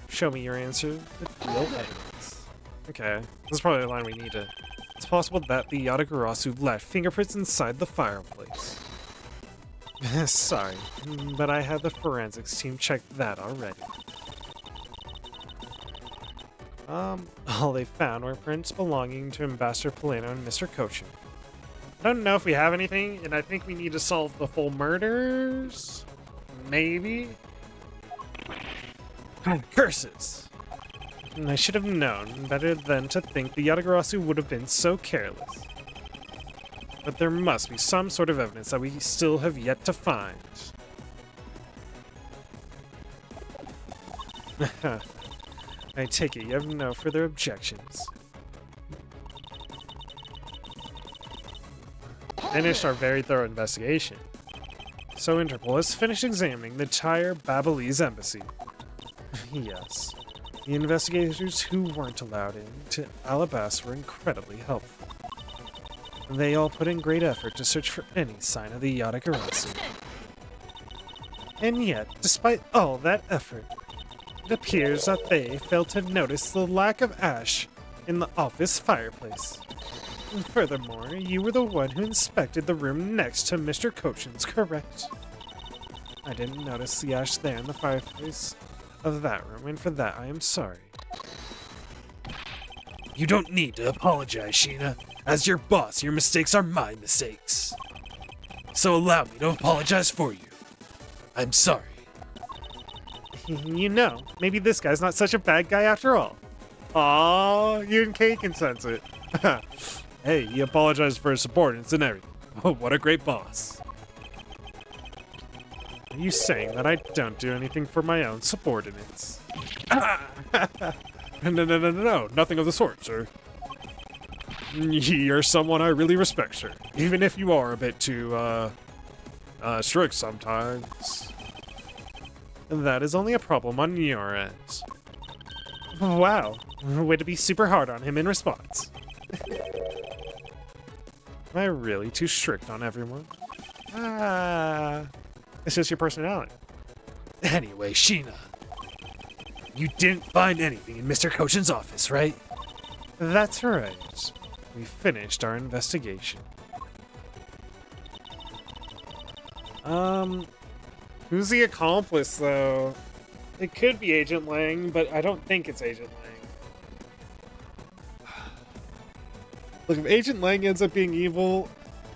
Show me your answer with real evidence. Okay, this is probably the line we needed. It's possible that the Yatagarasu left fingerprints inside the fireplace. Sorry, but I had the forensics team check that already. All they found were prints belonging to Ambassador Polano and Mr. Cochin. I don't know if we have anything, and I think we need to solve the full murders? Maybe? Curses! I should have known better than to think the Yatagarasu would have been so careless. But there must be some sort of evidence that we still have yet to find. I take it you have no further objections. Finished our very thorough investigation. So Interpol has finished examining the entire Babalese embassy. Yes. The investigators who weren't allowed in to Alabas were incredibly helpful. They all put in great effort to search for any sign of the Yatagarasu. And yet, despite all that effort, it appears that they failed to notice the lack of ash in the office fireplace. And furthermore, you were the one who inspected the room next to Mr. Cochin's, correct? I didn't notice the ash there in the fireplace of that room, and for that I am sorry. You don't need to apologize, Sheena. As your boss, your mistakes are my mistakes. So allow me to apologize for you. I'm sorry. You know, maybe this guy's not such a bad guy after all. Aw, you and Kate can sense it. Hey, he apologized for his subordinates and everything. Oh, what a great boss. Are you saying that I don't do anything for my own subordinates? No, nothing of the sort, sir. You're someone I really respect, sir. Even if you are a bit too, strict sometimes. That is only a problem on your end. Wow, way to be super hard on him in response. Am I really too strict on everyone? It's just your personality. Anyway, Sheena, you didn't find anything in Mr. Cochin's office, right? That's right. We finished our investigation. Who's the accomplice, though? It could be Agent Lang, but I don't think it's Agent Lang. Look, if Agent Lang ends up being evil,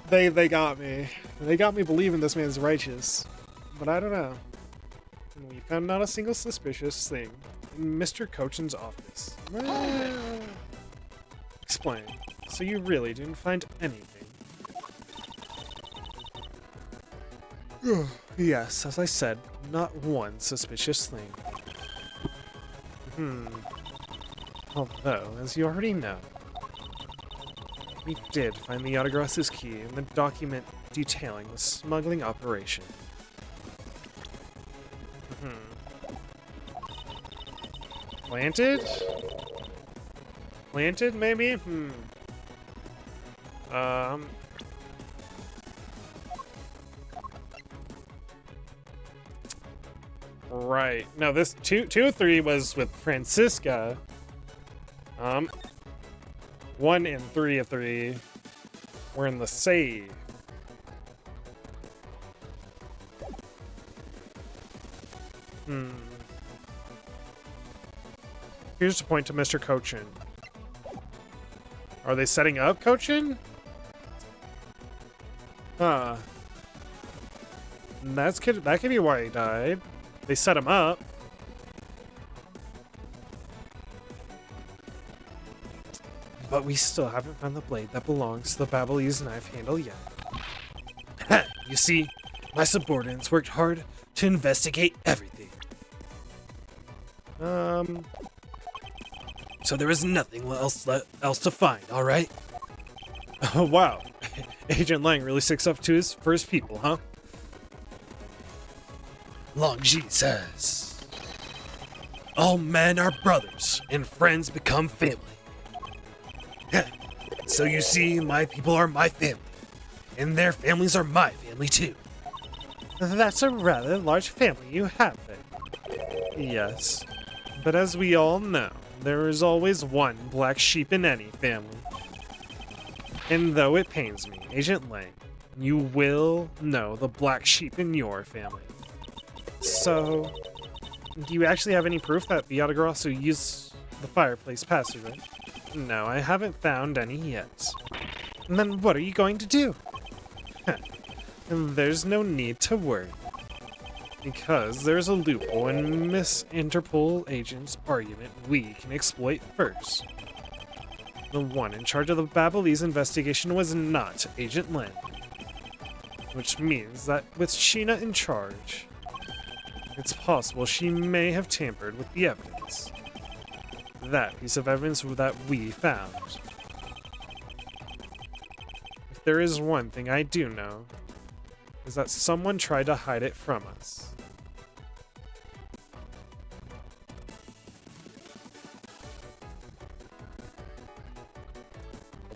they got me. They got me believing this man's righteous. But I don't know. And we found not a single suspicious thing in Mr. Cochin's office. Explain. So you really didn't find anything? Yes, as I said, not one suspicious thing. Although, as you already know, we did find the Yatagarasu's key in the document detailing the smuggling operation. Planted? Planted, maybe? Right. No, this 203 was with Francisca. 1 and 3 of 3 were in the save. Here's to point to Mr. Cochin. Are they setting up Cochin? Huh. That could be why he died. They set him up. But we still haven't found the blade that belongs to the Babelese knife handle yet. You see, my subordinates worked hard to investigate everything. So there is nothing else to find, alright? Oh, wow. Agent Lang really sticks up to his first people, huh? Longji says, all men are brothers, and friends become family. So you see, my people are my family, and their families are my family too. That's a rather large family you have there. Yes, but as we all know, there is always one black sheep in any family. And though it pains me, Agent Lang, you will know the black sheep in your family. So, do you actually have any proof that the Yatagarasu used the fireplace passageway? No, I haven't found any yet. And then what are you going to do? And there's no need to worry. Because there's a loophole in Miss Interpol agent's argument we can exploit first. The one in charge of the Babelese investigation was not Agent Lang. Which means that with Sheena in charge, it's possible she may have tampered with the evidence. That piece of evidence that we found. If there is one thing I do know, is that someone tried to hide it from us.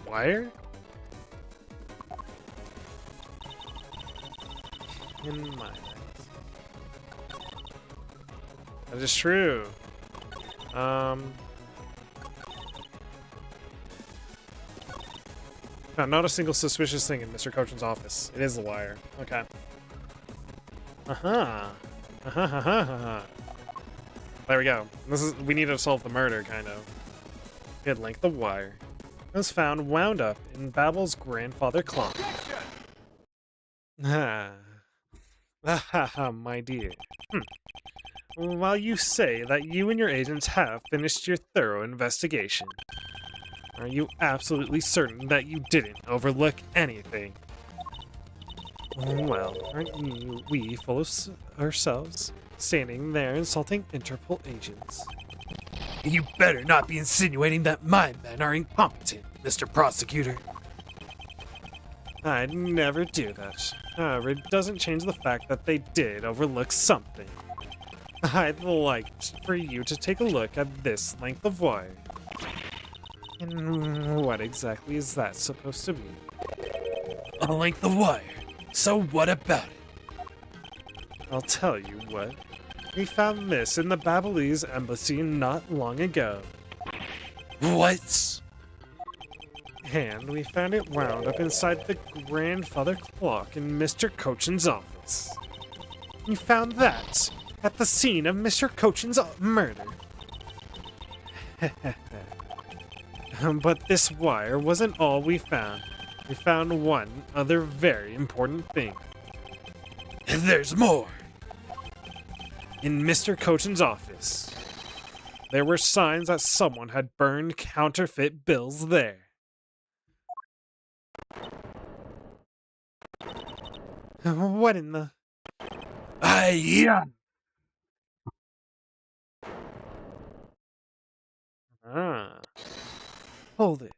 A wire? In my eyes. That is true. Found not a single suspicious thing in Mr. Cochin's office. It is a liar. Okay. There we go. We need to solve the murder, kind of. Good length of wire. It was found wound up in Babel's grandfather clock. My dear. While you say that you and your agents have finished your thorough investigation, are you absolutely certain that you didn't overlook anything? Well, aren't we full of ourselves, standing there insulting Interpol agents? You better not be insinuating that my men are incompetent, Mr. Prosecutor. I'd never do that. However, it doesn't change the fact that they did overlook something. I'd like for you to take a look at this length of wire. And what exactly is that supposed to be? A length of wire. So what about it? I'll tell you what. We found this in the Babelese embassy not long ago. What? And we found it wound up inside the grandfather clock in Mr. Cochin's office. We found that at the scene of Mr. Cochin's murder. But this wire wasn't all we found. We found one other very important thing. There's more. In Mr. Cochin's office, there were signs that someone had burned counterfeit bills there. What in the... Yeah. Hold it.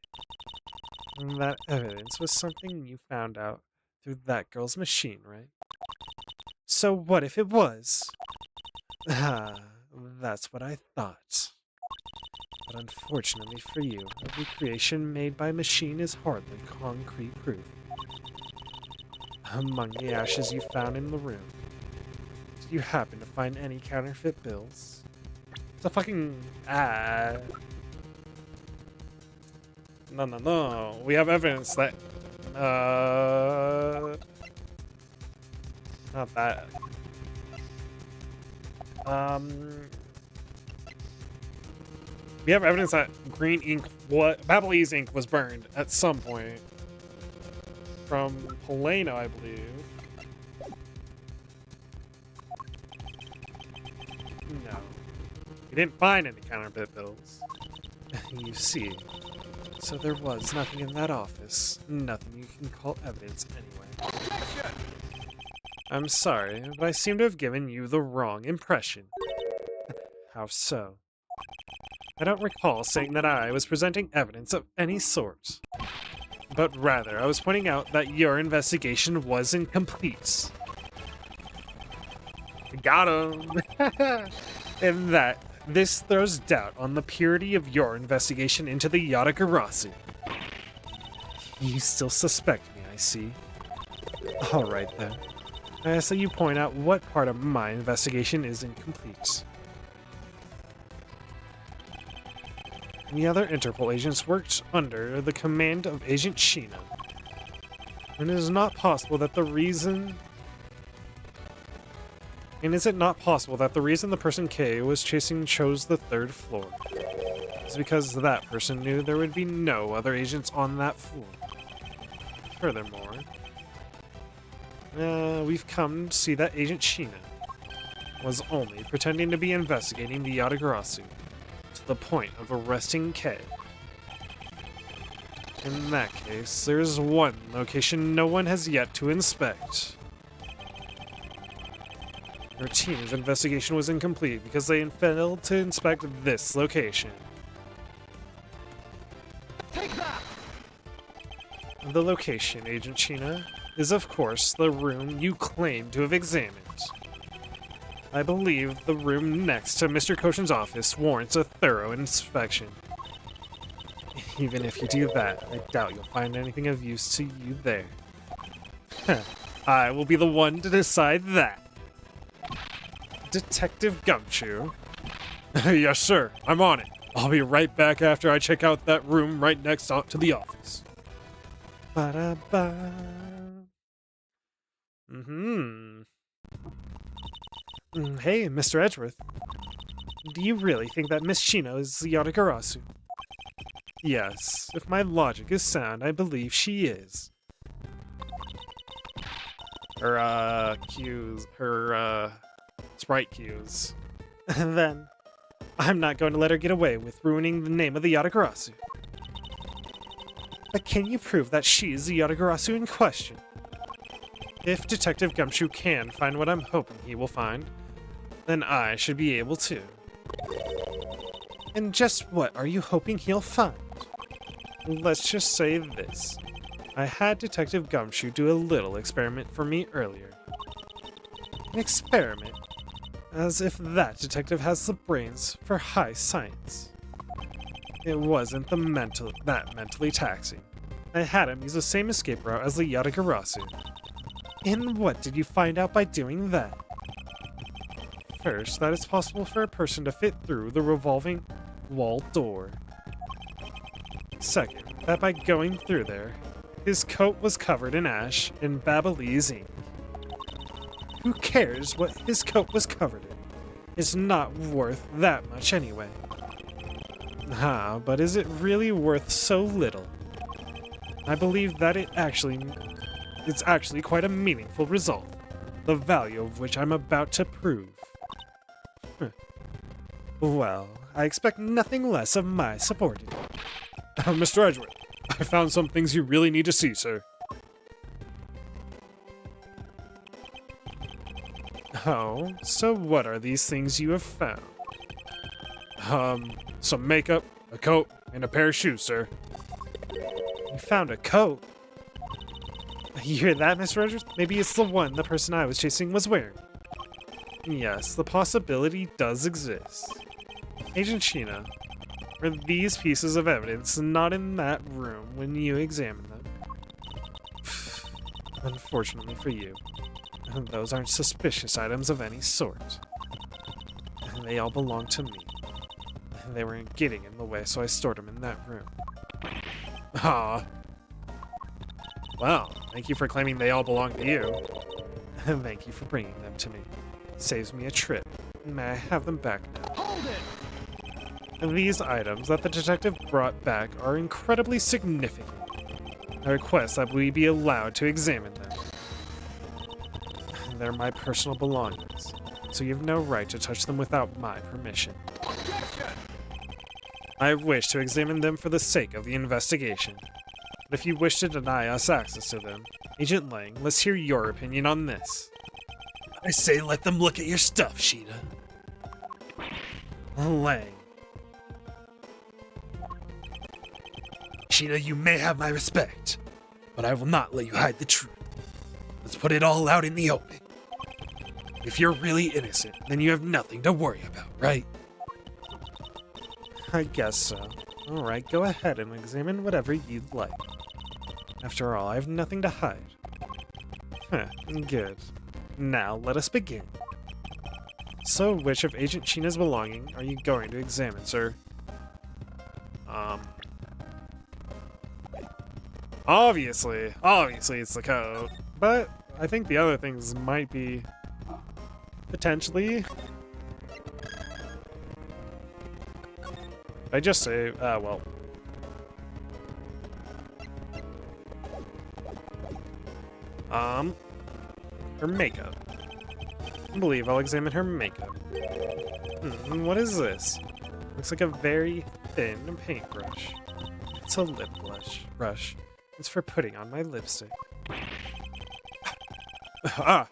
That evidence was something you found out through that girl's machine, right? So what if it was? That's what I thought. But unfortunately for you, every creation made by machine is hardly concrete proof. Among the ashes you found in the room, did you happen to find any counterfeit bills? It's a fucking... No. We have evidence that... Not that. We have evidence that green ink, Babelese ink was burned at some point. From Polano, I believe. No. We didn't find any counterfeit bills. You see. So there was nothing in that office. Nothing you can call evidence anyway. I'm sorry, but I seem to have given you the wrong impression. How so? I don't recall saying that I was presenting evidence of any sort. But rather, I was pointing out that your investigation was incomplete. Got him! And that this throws doubt on the purity of your investigation into the Yatagarasu. You still suspect me, I see. Alright then. I ask that you point out what part of my investigation is incomplete. The other Interpol agents worked under the command of Agent Sheena. And it is not possible that the reason... And is it not possible that the reason the person K was chasing chose the 3rd floor is because that person knew there would be no other agents on that floor? Furthermore, we've come to see that Agent Sheena was only pretending to be investigating the Yatagarasu to the point of arresting K. In that case, there is one location no one has yet to inspect. Your team's investigation was incomplete because they failed to inspect this location. Take that! The location, Agent Sheena, is of course the room you claim to have examined. I believe the room next to Mr. Cochin's office warrants a thorough inspection. Even if you do that, I doubt you'll find anything of use to you there. I will be the one to decide that. Detective Gumshoe, Yes, sir. I'm on it. I'll be right back after I check out that room right next to the office. Ba-da-ba. Hey, Mr. Edgeworth. Do you really think that Miss Shino is Yatagarasu? Yes, if my logic is sound, I believe she is. Her, cues, her, sprite cues. Then, I'm not going to let her get away with ruining the name of the Yatagarasu. But can you prove that she is the Yatagarasu in question? If Detective Gumshoe can find what I'm hoping he will find, then I should be able to. And just what are you hoping he'll find? Let's just say this. I had Detective Gumshoe do a little experiment for me earlier. An experiment? As if that detective has the brains for high science. It wasn't that mentally taxing. I had him use the same escape route as the Yatagarasu. And what did you find out by doing that? First, that it's possible for a person to fit through the revolving wall door. Second, that by going through there, his coat was covered in ash and Ablaze ink. Who cares what his coat was covered in? It's not worth that much anyway. But is it really worth so little? I believe that it's actually quite a meaningful result, the value of which I'm about to prove. Well, I expect nothing less of my subordinate. Mr. Edgeworth, I found some things you really need to see, sir. Oh, so what are these things you have found? Some makeup, a coat, and a pair of shoes, sir. You found a coat? You hear that, Miss Rogers? Maybe it's the one the person I was chasing was wearing. Yes, the possibility does exist. Agent Shino, were these pieces of evidence not in that room when you examined them? Unfortunately for you, those aren't suspicious items of any sort. They all belong to me. They were getting in the way, so I stored them in that room. Well, thank you for claiming they all belong to you. Thank you for bringing them to me. Saves me a trip. May I have them back now? Hold it! These items that the detective brought back are incredibly significant. I request that we be allowed to examine them. They're my personal belongings, so you have no right to touch them without my permission. Objection! I wish to examine them for the sake of the investigation. But if you wish to deny us access to them, Agent Lang, let's hear your opinion on this. I say let them look at your stuff, Sheeta. Lang. Sheeta, you may have my respect, but I will not let you hide the truth. Let's put it all out in the open. If you're really innocent, then you have nothing to worry about, right? I guess so. Alright, go ahead and examine whatever you'd like. After all, I have nothing to hide. Good. Now, let us begin. So, which of Agent Sheena's belongings are you going to examine, sir? Obviously it's the coat. But I think the other things might be potentially. I just say, well. Her makeup. I believe I'll examine her makeup. What is this? Looks like a very thin paintbrush. It's a lip brush. It's for putting on my lipstick. I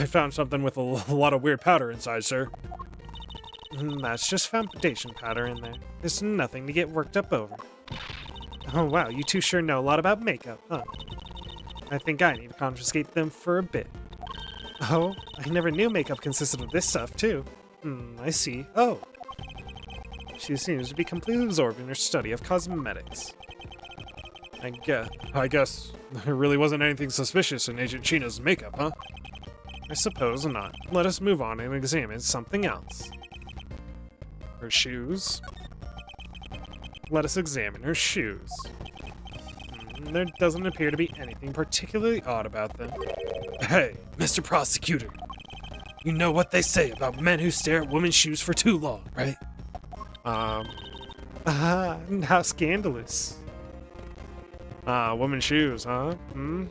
found something with a lot of weird powder inside, sir. That's just foundation powder in there. There's nothing to get worked up over. Oh wow, you two sure know a lot about makeup, huh? I think I need to confiscate them for a bit. Oh, I never knew makeup consisted of this stuff, too. I see. Oh. She seems to be completely absorbed in her study of cosmetics. I guess there really wasn't anything suspicious in Agent Sheena's makeup, huh? I suppose not. Let us move on and examine something else. Her shoes? Let us examine her shoes. There doesn't appear to be anything particularly odd about them. Hey, Mr. Prosecutor. You know what they say about men who stare at women's shoes for too long, right? How scandalous. Women's shoes, huh? I'm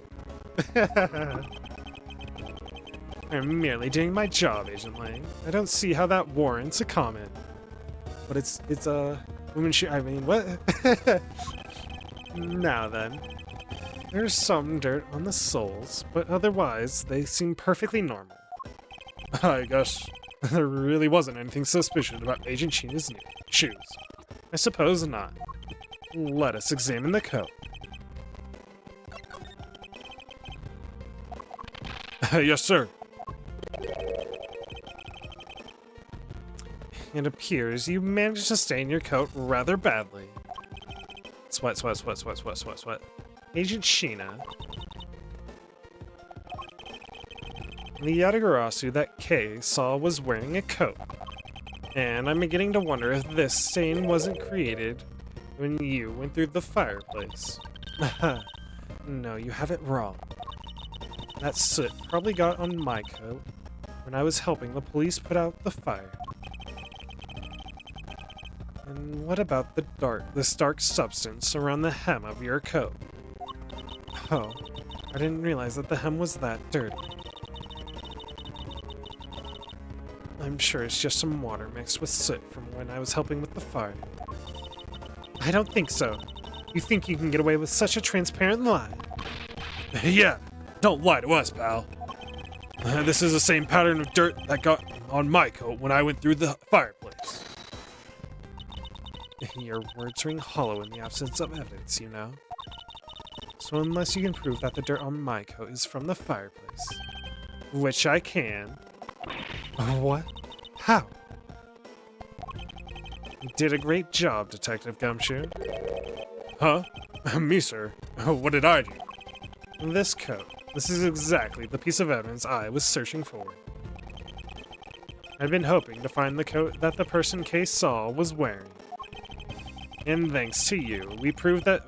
merely doing my job, Agent Lang. I don't see how that warrants a comment. But it's women's shoe. I mean, what? Now then. There's some dirt on the soles, but otherwise they seem perfectly normal. I guess there really wasn't anything suspicious about Agent Sheena's shoes. I suppose not. Let us examine the coat. Yes, sir. It appears you managed to stain your coat rather badly. Sweat, sweat, sweat, sweat, sweat, sweat, sweat. Agent Sheena. The Yatagarasu that Kay saw was wearing a coat. And I'm beginning to wonder if this stain wasn't created when you went through the fireplace. No, you have it wrong. That soot probably got on my coat when I was helping the police put out the fire. And what about this dark substance around the hem of your coat? Oh, I didn't realize that the hem was that dirty. I'm sure it's just some water mixed with soot from when I was helping with the fire. I don't think so. You think you can get away with such a transparent lie? Yeah, don't lie to us, pal. This is the same pattern of dirt that got on my coat when I went through the fireplace. Your words ring hollow in the absence of evidence, you know. So unless you can prove that the dirt on my coat is from the fireplace, which I can. What? How? You did a great job, Detective Gumshoe. Huh? Me, sir? What did I do? This coat. This is exactly the piece of evidence I was searching for. I've been hoping to find the coat that the person Kay saw was wearing. And thanks to you, we proved that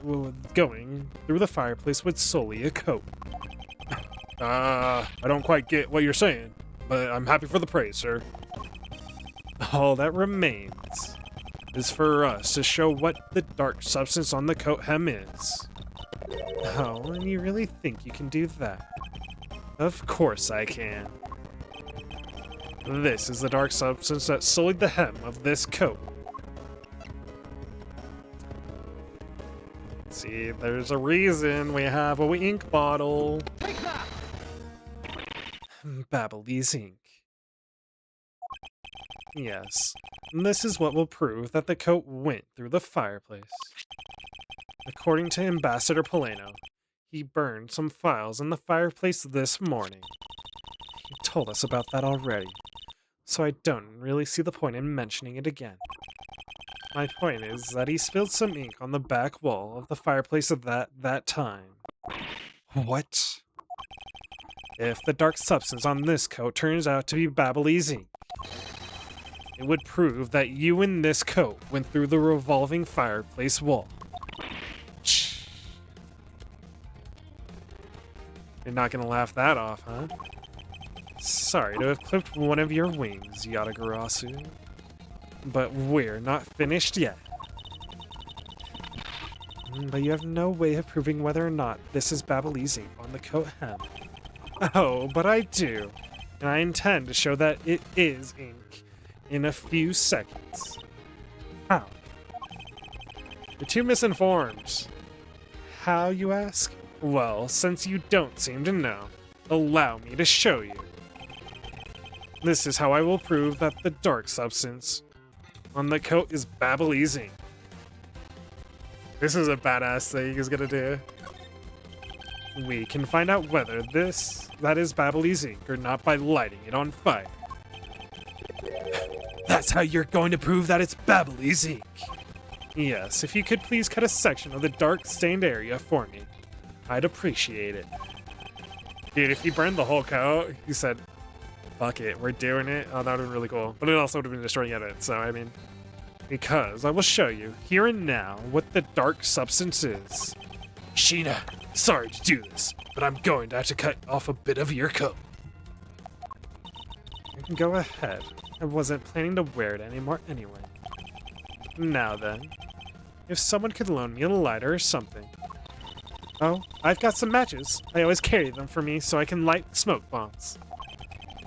going through the fireplace was solely a coat. I don't quite get what you're saying, but I'm happy for the praise, sir. All that remains is for us to show what the dark substance on the coat hem is. Oh, and you really think you can do that? Of course I can. This is the dark substance that sullied the hem of this coat. See, there's a reason we have a ink bottle. Ablaze ink. Yes, this is what will prove that the coat went through the fireplace. According to Ambassador Polano, he burned some files in the fireplace this morning. He told us about that already, so I don't really see the point in mentioning it again. My point is that he spilled some ink on the back wall of the fireplace at that time. What? If the dark substance on this coat turns out to be Ablaze ink, it would prove that you in this coat went through the revolving fireplace wall. You're not gonna laugh that off, huh? Sorry to have clipped one of your wings, Yatagarasu. But we're not finished yet. But you have no way of proving whether or not this is Ablaze ink on the coat hem. Oh, but I do. And I intend to show that it is ink in a few seconds. How? You're too misinformed. How, you ask? Well, since you don't seem to know, allow me to show you. This is how I will prove that the dark substance on the coat is Ablaze ink. This is a badass thing he's gonna do. We can find out whether that is Ablaze ink or not by lighting it on fire. That's how you're going to prove that it's Ablaze ink. Yes, if you could please cut a section of the dark stained area for me, I'd appreciate it. Dude, if he burned the whole coat, he said, fuck it, we're doing it. Oh, that would have been really cool. But it also would have been destroying evidence, so I mean, Because I will show you, here and now, what the dark substance is. Sheena, sorry to do this, but I'm going to have to cut off a bit of your coat. You can go ahead. I wasn't planning to wear it anymore anyway. Now then, if someone could loan me a lighter or something. Oh, I've got some matches. I always carry them for me so I can light smoke bombs.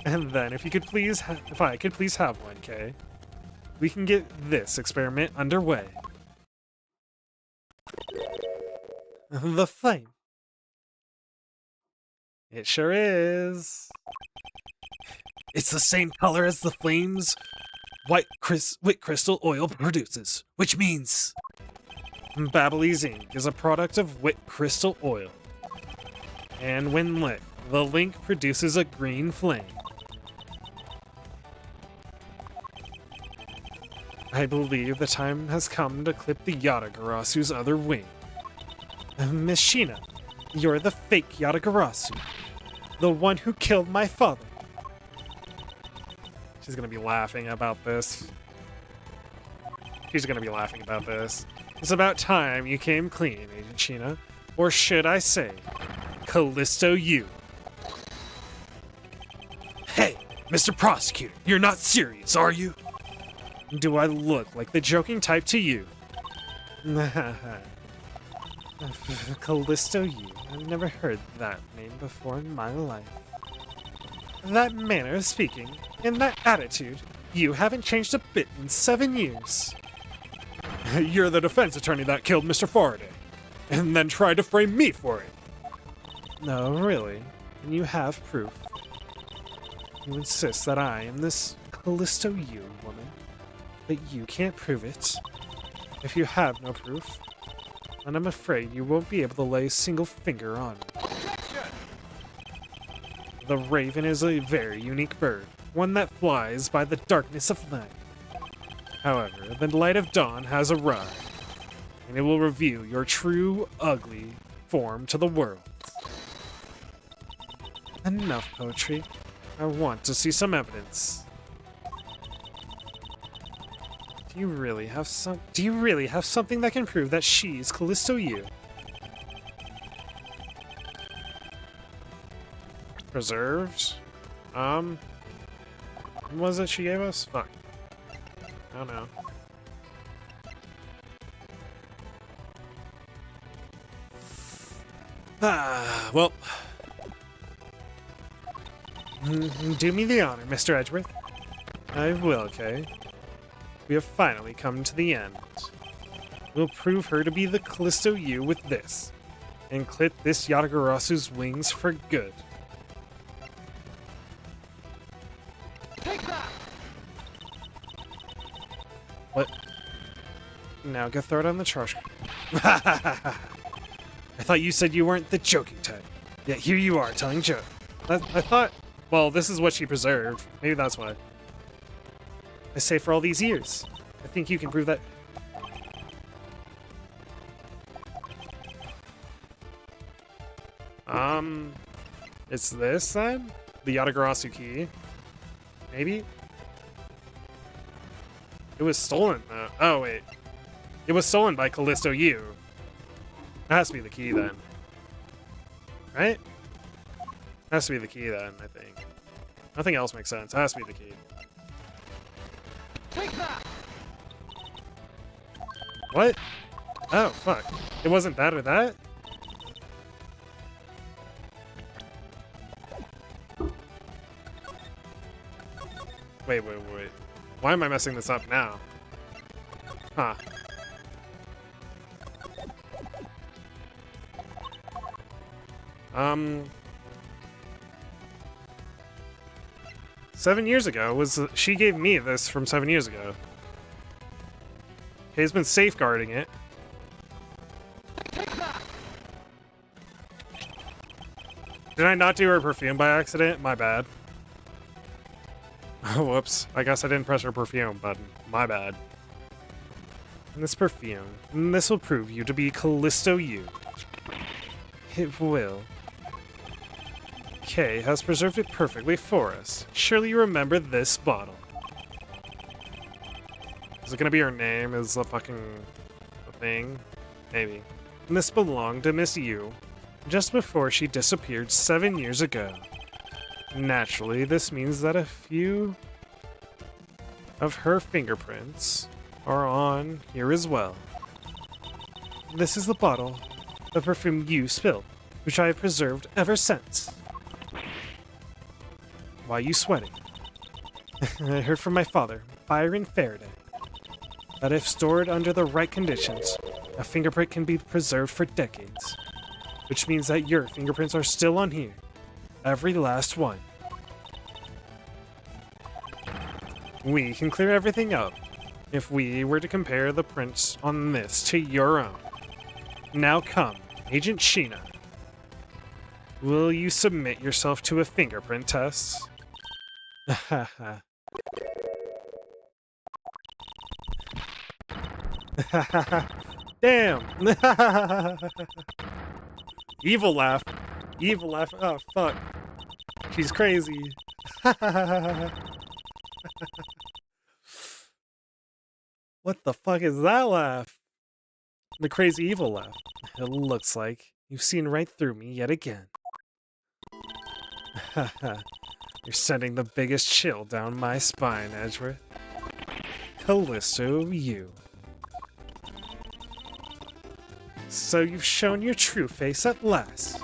And then if I could please have one, Kay, we can get this experiment underway. The flame. It sure is. It's the same color as the flames white crystal oil produces, which means Ablaze ink is a product of wit crystal oil. And when lit, the link produces a green flame. I believe the time has come to clip the Yatagarasu's other wing. Miss Sheena, you're the fake Yatagarasu. The one who killed my father. She's gonna be laughing about this. She's gonna be laughing about this. It's about time you came clean, Agent Sheena. Or should I say, Callisto you. Hey, Mr. Prosecutor, you're not serious, are you? Do I look like the joking type to you? Callisto you. I've never heard that name before in my life. That manner of speaking, and that attitude, you haven't changed a bit in 7 years. You're the defense attorney that killed Mr. Faraday, and then tried to frame me for it. No, really? And you have proof. You insist that I am this Callisto you woman, but you can't prove it. If you have no proof, then I'm afraid you won't be able to lay a single finger on me. The raven is a very unique bird, one that flies by the darkness of night. However, the light of dawn has arrived, and it will reveal your true, ugly form to the world. Enough poetry. I want to see some evidence. Do you really have something that can prove that she's Callisto you? Preserved? What was it she gave us? Fuck. I don't know. Well. Do me the honor, Mr. Edgeworth. I will, Kay. We have finally come to the end. We'll prove her to be the Callisto you with this, and clip this Yatagarasu's wings for good. Take that! What? Now go throw it on the trash. I thought you said you weren't the joking type. Yet here you are telling joke. I thought, well, this is what she preserved. Maybe that's why. I say for all these years. I think you can prove that. It's this then? The Yatagarasu key? Maybe? It was stolen though. Oh wait. It was stolen by Callisto you. That has to be the key then. Right? Has to be the key then, I think. Nothing else makes sense. It has to be the key. Take that! What? Oh, fuck. It wasn't that or that? Wait. Why am I messing this up now? Huh. Seven years ago she gave me this from 7 years ago. Kay's been safeguarding it. Did I not do her perfume by accident? My bad. Oh, whoops. I guess I didn't press her perfume button. My bad. And this perfume. And this will prove you to be Callisto you. It will. Kay has preserved it perfectly for us. Surely you remember this bottle. Is it gonna be her name? Is the fucking thing? Maybe. And this belonged to Miss Yu just before she disappeared 7 years ago. Naturally, this means that a few of her fingerprints are on here as well. This is the bottle of perfume you spilled, which I have preserved ever since. Why are you sweating? I heard from my father, Byron Faraday, that if stored under the right conditions, a fingerprint can be preserved for decades. Which means that your fingerprints are still on here. Every last one. We can clear everything up if we were to compare the prints on this to your own. Now come, Agent Sheena. Will you submit yourself to a fingerprint test? Haha. Damn! Evil laugh. Evil laugh. Oh, fuck. She's crazy. What the fuck is that laugh? The crazy evil laugh. It looks like you've seen right through me yet again. You're sending the biggest chill down my spine, Edgeworth. Callisto, you. So you've shown your true face at last.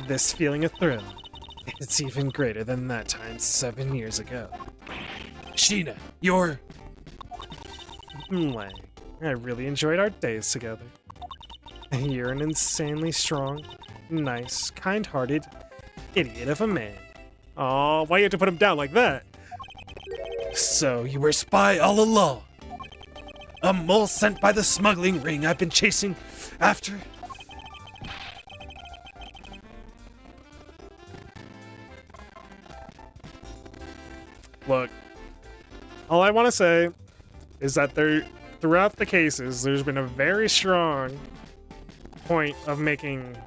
This feeling of thrill. It's even greater than that time 7 years ago. Sheena, you're... Lang, I really enjoyed our days together. You're an insanely strong, nice, kind-hearted idiot of a man. Aw, why you have to put him down like that? So you were a spy all along. A mole sent by the smuggling ring I've been chasing after. Look, all I want to say is that throughout the cases, there's been a very strong point of making,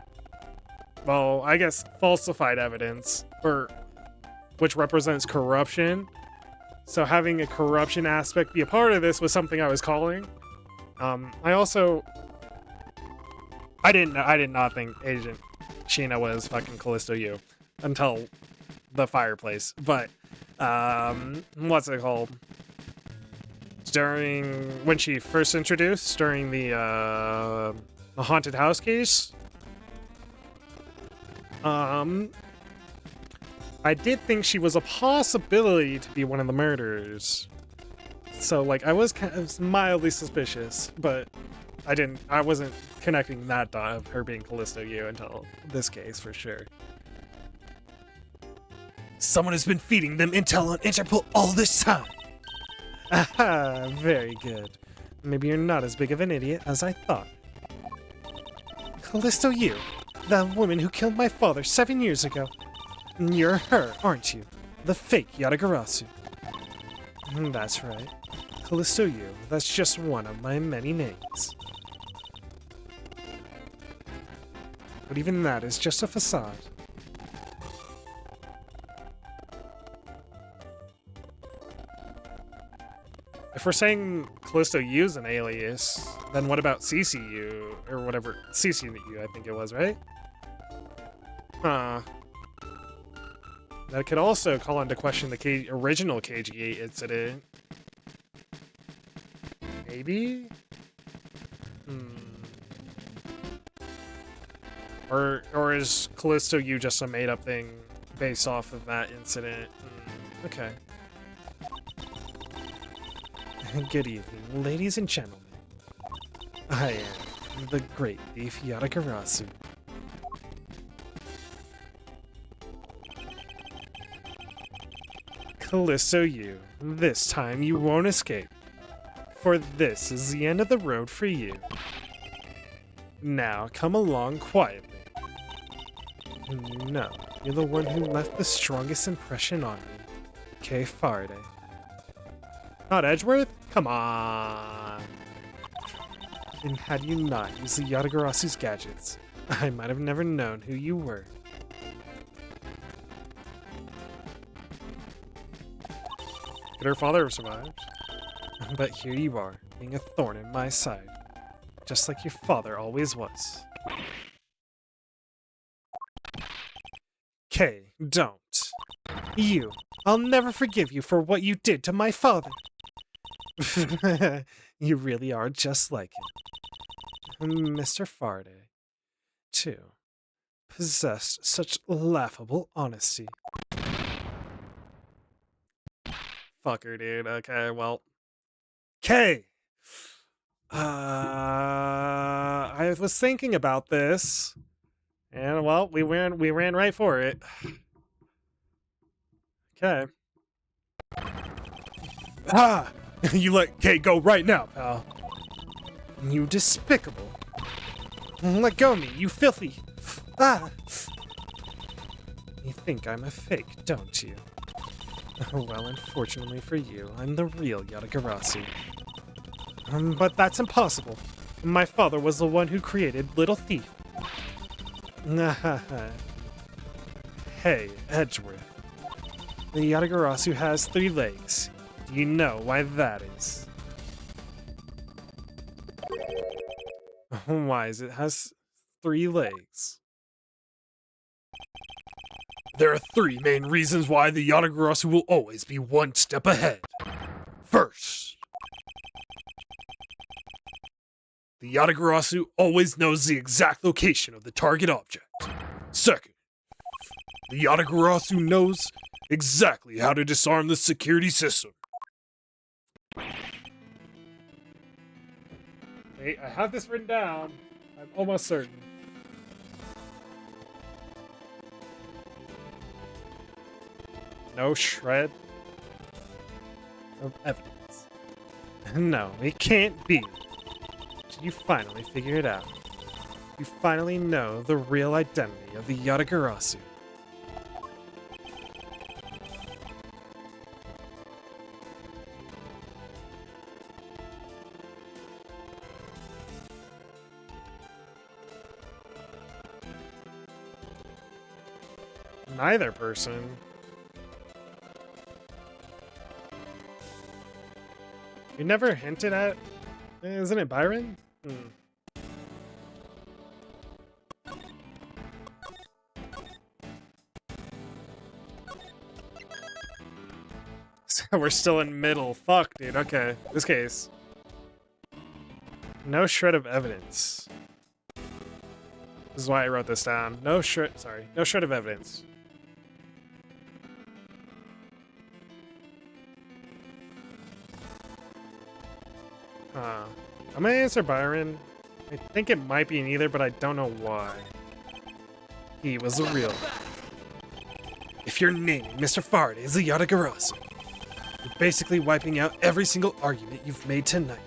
well, I guess falsified evidence, or which represents corruption. So having a corruption aspect be a part of this was something I was calling. I did not think Agent Sheena was fucking Callisto U until the fireplace. But what's it called? When she first introduced during the haunted house case. I did think she was a possibility to be one of the murderers. So, like, I was kind of mildly suspicious, but I wasn't connecting that dot of her being Callisto U until this case, for sure. Someone has been feeding them intel on Interpol all this time. Aha, very good. Maybe you're not as big of an idiot as I thought. Callisto U, the woman who killed my father 7 years ago. You're her, aren't you? The fake Yatagarasu. That's right. Callisto U, that's just one of my many names. But even that is just a facade. If we're saying Callisto U's an alias, then what about CCU, or whatever, CCU I think it was, right? Huh. That could also call into question the original KG8 incident. Maybe? Or is Callisto U just a made-up thing based off of that incident? Okay. Good evening, ladies and gentlemen. I am the great thief Yatagarasu. Callisto U, this time you won't escape, for this is the end of the road for you. Now come along quietly. And you know, you're the one who left the strongest impression on me, Kay Faraday. Not Edgeworth? Come on! And had you not used the Yatagarasu's gadgets, I might have never known who you were. Could her father have survived? But here you are, being a thorn in my side. Just like your father always was. Kay, don't. You. I'll never forgive you for what you did to my father. You really are just like him. Mr. Faraday, too, possessed such laughable honesty. Fucker, dude. Okay, well. Kay! I was thinking about this, and well, we ran right for it. Okay. Ah! You let Kay go right now, pal. You despicable. Let go of me, you filthy. Ah! You think I'm a fake, don't you? Well, unfortunately for you, I'm the real Yatagarasu. But that's impossible. My father was the one who created Little Thief. Hey, Edgeworth. The Yatagarasu has 3 legs. Do you know why that is? Why is it has 3 legs? There are 3 main reasons why the Yatagarasu will always be one step ahead. First, the Yatagarasu always knows the exact location of the target object. Second, the Yatagarasu knows exactly how to disarm the security system. Wait, I have this written down. I'm almost certain. No shred of evidence. No, it can't be. You finally figure it out. You finally know the real identity of the Yatagarasu. Neither person. You never hinted at... Isn't it Byron? So we're still in middle. Fuck, dude. Okay. This case. No shred of evidence. This is why I wrote this down. No shred of evidence. I'm gonna answer Byron. I think it might be neither, but I don't know why. He was a real. If you're naming Mr. Faraday as the Yatagarasu, you're basically wiping out every single argument you've made tonight.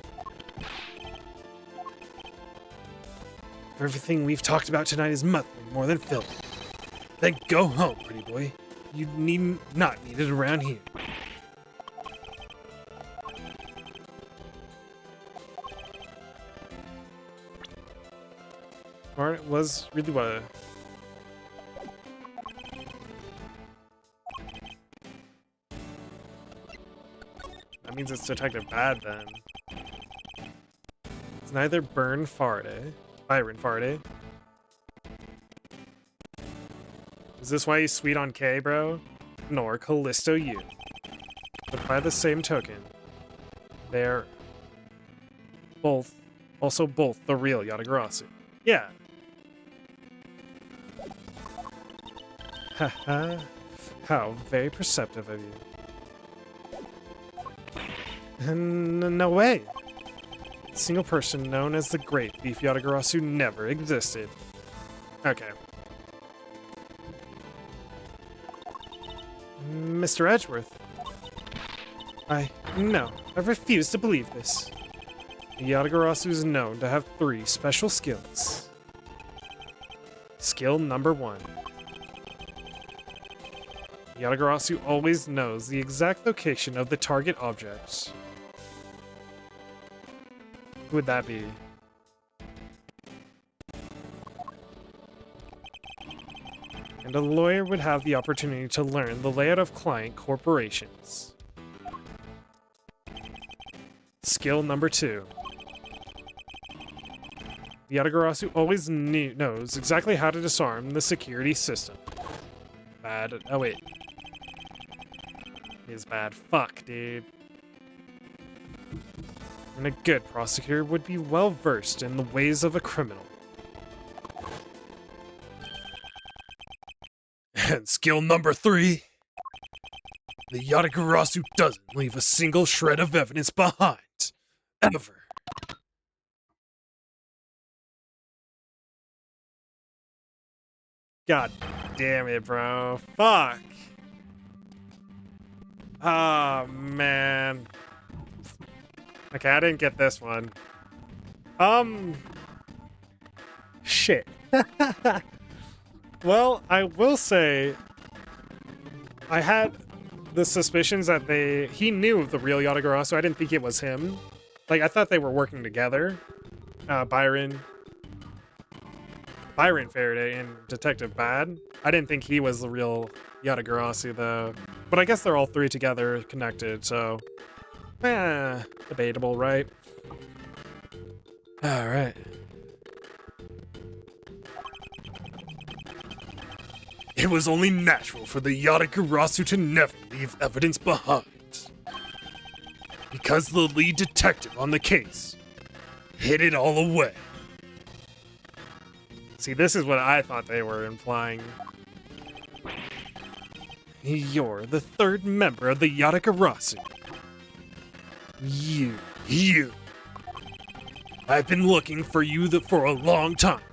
For everything we've talked about tonight is muddling more than filthy. Then go home, pretty boy. You not needed around here. Or was really what? That means it's Detective Bad then. It's neither Byron Faraday. Is this why you sweet on K, bro? Nor Callisto U. But by the same token, they're both the real Yatagarasu. Yeah. Haha. How very perceptive of you. No way. A single person known as the Great Thief Yatagarasu never existed. Okay. Mr. Edgeworth. No, I refuse to believe this. The Yatagarasu is known to have 3 special skills. Skill number 1. Yatagarasu always knows the exact location of the target objects. Who would that be? And a lawyer would have the opportunity to learn the layout of client corporations. Skill number 2. The Yatagarasu always knows exactly how to disarm the security system. Bad. Oh, wait. Is bad. Fuck, dude. And a good prosecutor would be well versed in the ways of a criminal. And skill number 3. The Yatagarasu doesn't leave a single shred of evidence behind. Ever. God damn it, bro. Fuck. Oh, man. Okay, I didn't get this one. Shit. Well, I will say I had the suspicions that he knew of the real Yatagarasu. I didn't think it was him. Like, I thought they were working together. Byron Faraday and Detective Bad. I didn't think he was the real Yatagarasu, though. But I guess they're all three together connected, so... debatable, right? Alright. It was only natural for the Yatagarasu to never leave evidence behind. Because the lead detective on the case hid it all away. See, this is what I thought they were implying. You're the third member of the Yatagarasu. You. I've been looking for you for a long time.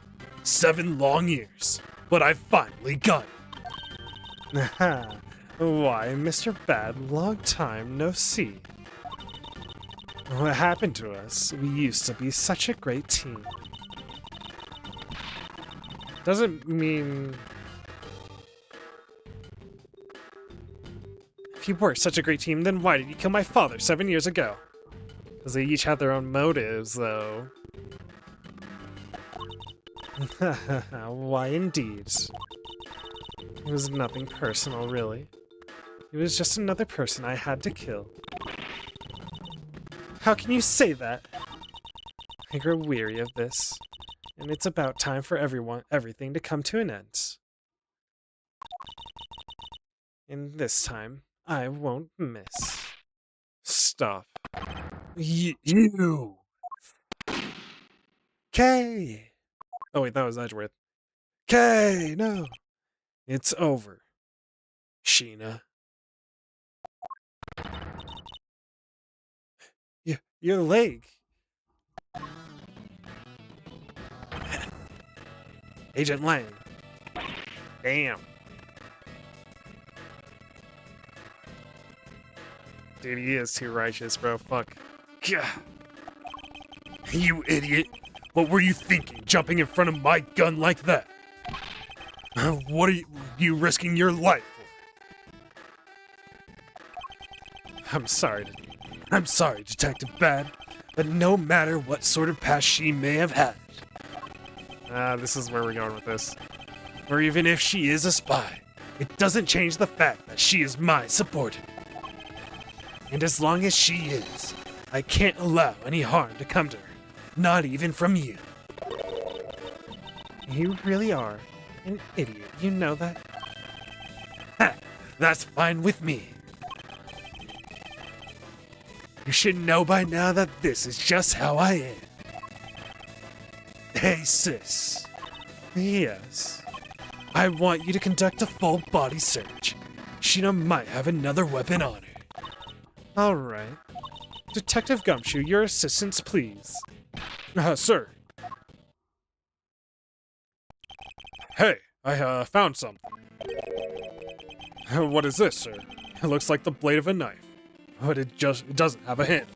7 long years. But I finally got it. Why, Mr. Bad, long time no see. What happened to us? We used to be such a great team. Doesn't mean... If you were such a great team, then why did you kill my father 7 years ago? Because they each had their own motives, though. Why, indeed. It was nothing personal, really. It was just another person I had to kill. How can you say that? I grow weary of this, and it's about time for everything to come to an end. And this time, I won't miss. Stop. You. Kay! Oh wait, that was Edgeworth. Kay, no. It's over. Sheena. Your leg. Agent Lang. Damn. Dude, he is too righteous, bro. Fuck. Gah. You idiot. What were you thinking, jumping in front of my gun like that? What are you risking your life for? I'm sorry, Detective Bad, but no matter what sort of past she may have had, this is where we're going with this. or even if she is a spy, it doesn't change the fact that she is my subordinate. And as long as she is, I can't allow any harm to come to her, not even from you. You really are an idiot, you know that? Ha! That's fine with me. You should know by now that this is just how I am. Hey, sis. Yes. I want you to conduct a full body search. Sheena might have another weapon on her. Alright. Detective Gumshoe, your assistance, please. Sir. Hey, I found something. What is this, sir? It looks like the blade of a knife, but it doesn't have a handle.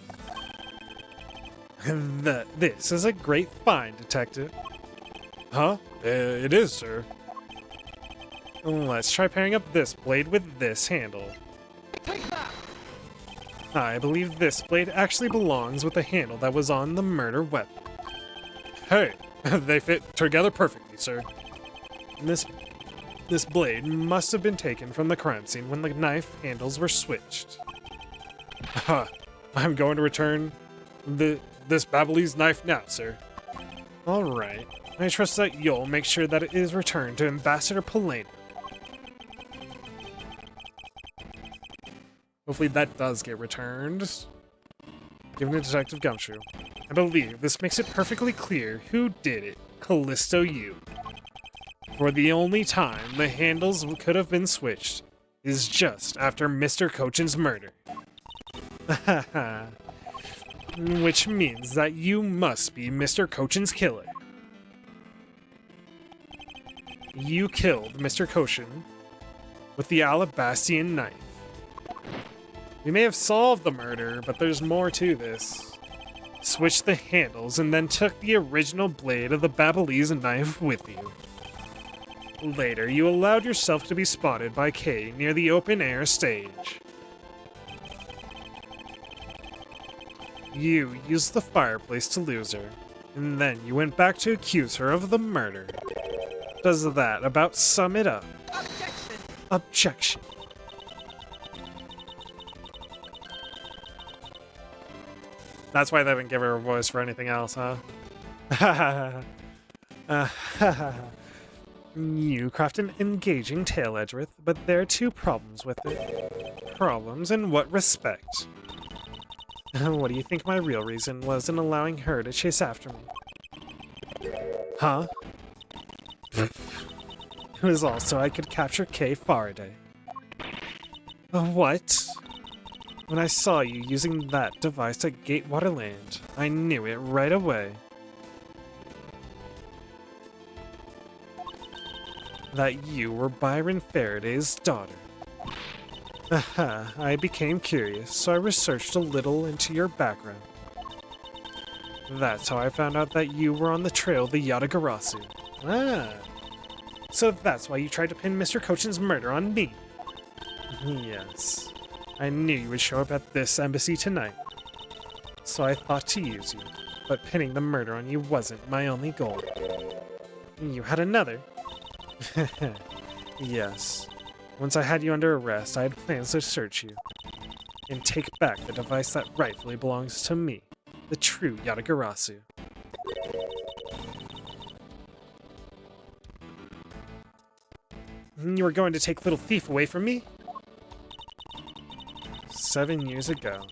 This is a great find, Detective. Huh? It is, sir. Let's try pairing up this blade with this handle. Take that! I believe this blade actually belongs with the handle that was on the murder weapon. Hey, they fit together perfectly, sir. This blade must have been taken from the crime scene when the knife handles were switched. I'm going to return This Babylese knife now, sir. All right. I trust that you'll make sure that it is returned to Ambassador Polena. Hopefully that does get returned. Given to Detective Gumshoe. I believe this makes it perfectly clear who did it. Callisto you. For the only time the handles could have been switched is just after Mr. Cochin's murder. Which means that you must be Mr. Cochin's killer. You killed Mr. Cochin with the Alabastian knife. We may have solved the murder, but there's more to this. Switched the handles and then took the original blade of the Babylese knife with you. Later, you allowed yourself to be spotted by Kay near the open-air stage. You used the fireplace to lose her, and then you went back to accuse her of the murder. Does that about sum it up? Objection! Objection. That's why they didn't give her a voice for anything else, huh? You craft an engaging tale, Edgeworth, but there are two problems with it. Problems in what respect? What do you think my real reason was in allowing her to chase after me? Huh? It was also I could capture Kay Faraday. What? When I saw you using that device at Gatewater Land, I knew it right away. That you were Byron Faraday's daughter. I became curious, so I researched a little into your background. That's how I found out that you were on the trail of the Yatagarasu. Ah. So that's why you tried to pin Mr. Cochin's murder on me. Yes. I knew you would show up at this embassy tonight. So I thought to use you, but pinning the murder on you wasn't my only goal. You had another. Yes. Once I had you under arrest, I had plans to search you and take back the device that rightfully belongs to me, the true Yatagarasu. You were going to take Little Thief away from me? 7 years ago.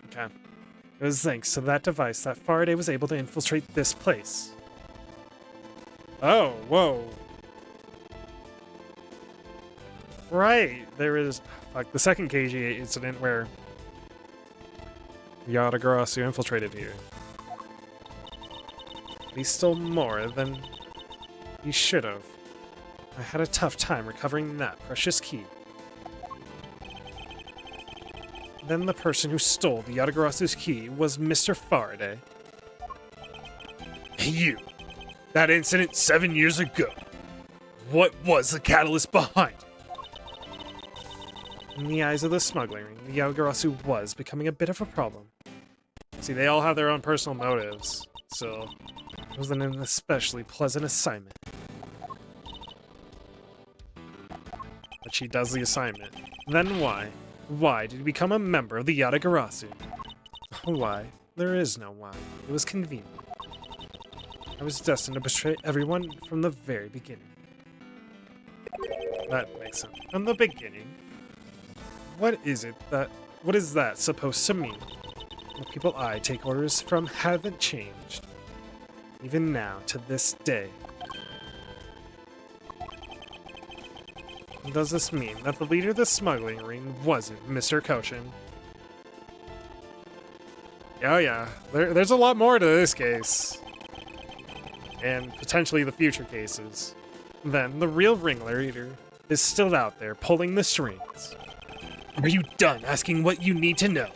Okay. It was thanks to that device that Faraday was able to infiltrate this place. Oh, whoa. Right, there is like the second KG incident where Yatagarasu infiltrated here. He stole more than he should have. I had a tough time recovering that precious key. Then the person who stole the Yatagarasu's key was Mr. Faraday. You! That incident 7 years ago! What was the catalyst behind it? In the eyes of the smuggler ring, the Yatagarasu was becoming a bit of a problem. See, they all have their own personal motives, so it wasn't an especially pleasant assignment. But she does the assignment. Then why? Why did you become a member of the Yatagarasu? Why? There is no why. It was convenient. I was destined to betray everyone from the very beginning. That makes sense. From the beginning? What is that supposed to mean? The people I take orders from haven't changed. Even now, to this day. Does this mean that the leader of the smuggling ring wasn't Mr. Cochin? Oh yeah, there's a lot more to this case. And potentially the future cases. Then the real ringleader is still out there pulling the strings. Are you done asking what you need to know?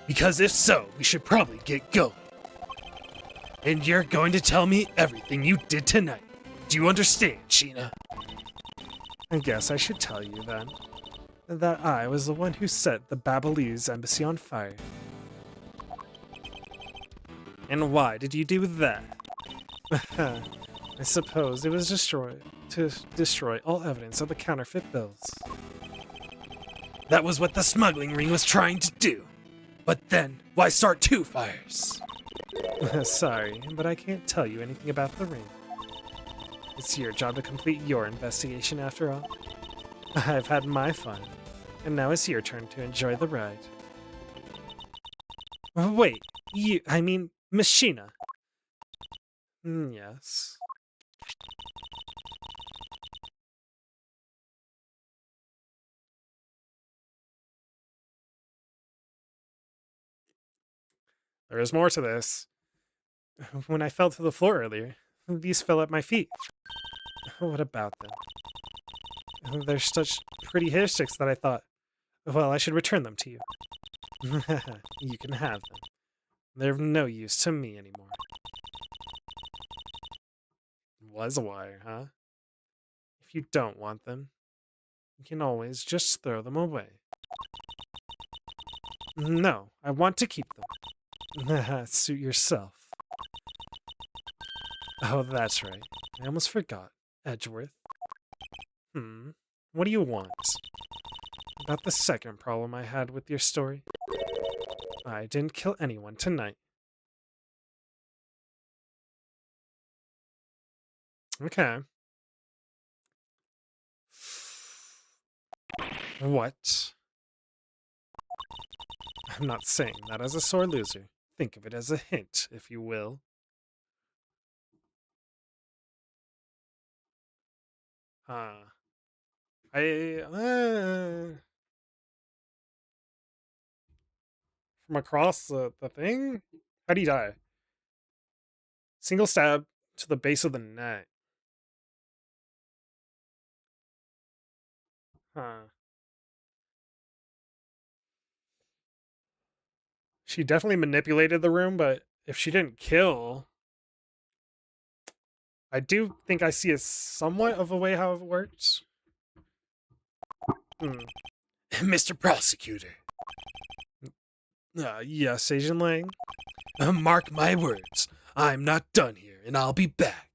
Because if so, we should probably get going. And you're going to tell me everything you did tonight. Do you understand, Sheena? I guess I should tell you, then, that I was the one who set the Babylese embassy on fire. And why did you do that? I suppose it was to destroy all evidence of the counterfeit bills. That was what the smuggling ring was trying to do. But then, why start two fires? Sorry, but I can't tell you anything about the ring. It's your job to complete your investigation after all. I've had my fun, and now it's your turn to enjoy the ride. Wait, I mean, Machina. Yes. There is more to this. When I fell to the floor earlier, these fell at my feet. What about them? They're such pretty hair sticks that I thought, well, I should return them to you. You can have them. They're of no use to me anymore. Was a wire, huh? If you don't want them, you can always just throw them away. No, I want to keep them. Suit yourself. Oh, that's right. I almost forgot. Edgeworth. What do you want? About the second problem I had with your story. I didn't kill anyone tonight. Okay. What? I'm not saying that as a sore loser. Think of it as a hint, if you will. From across the thing? How'd he die? Single stab to the base of the neck. Huh. She definitely manipulated the room, but if she didn't kill... I do think I see a somewhat of a way how it works. Mr. Prosecutor. Yes, Asian Lang? Mark my words. I'm not done here, and I'll be back.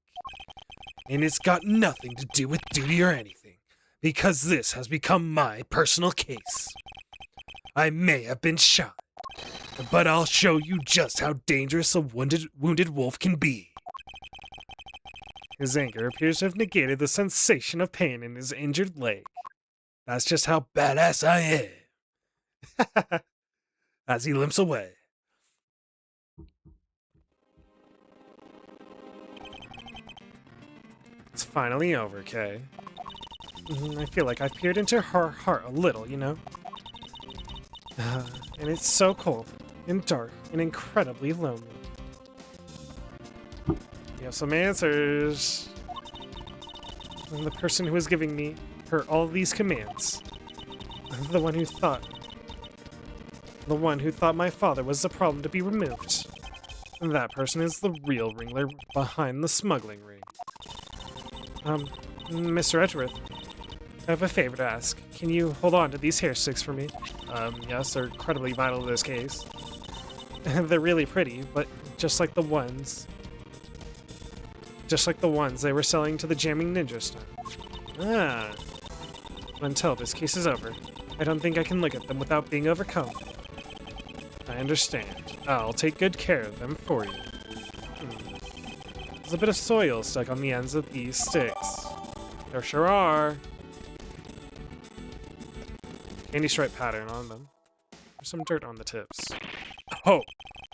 And it's got nothing to do with duty or anything, because this has become my personal case. I may have been shot, but I'll show you just how dangerous a wounded wolf can be. His anger appears to have negated the sensation of pain in his injured leg. That's just how badass I am. As he limps away. It's finally over, Kay. I feel like I've peered into her heart a little, you know? And it's so cold and dark and incredibly lonely. You have some answers. And the person who was giving her all these commands. The one who thought my father was the problem to be removed. And that person is the real ringleader behind the smuggling ring. Mr. Edgeworth, I have a favor to ask. Can you hold on to these hair sticks for me? Yes, they're incredibly vital to this case. They're really pretty, but just like the ones they were selling to the jamming ninja store. Until this case is over, I don't think I can look at them without being overcome. I understand. I'll take good care of them for you. There's a bit of soil stuck on the ends of these sticks. There sure are. Candy stripe pattern on them. There's some dirt on the tips. Oh,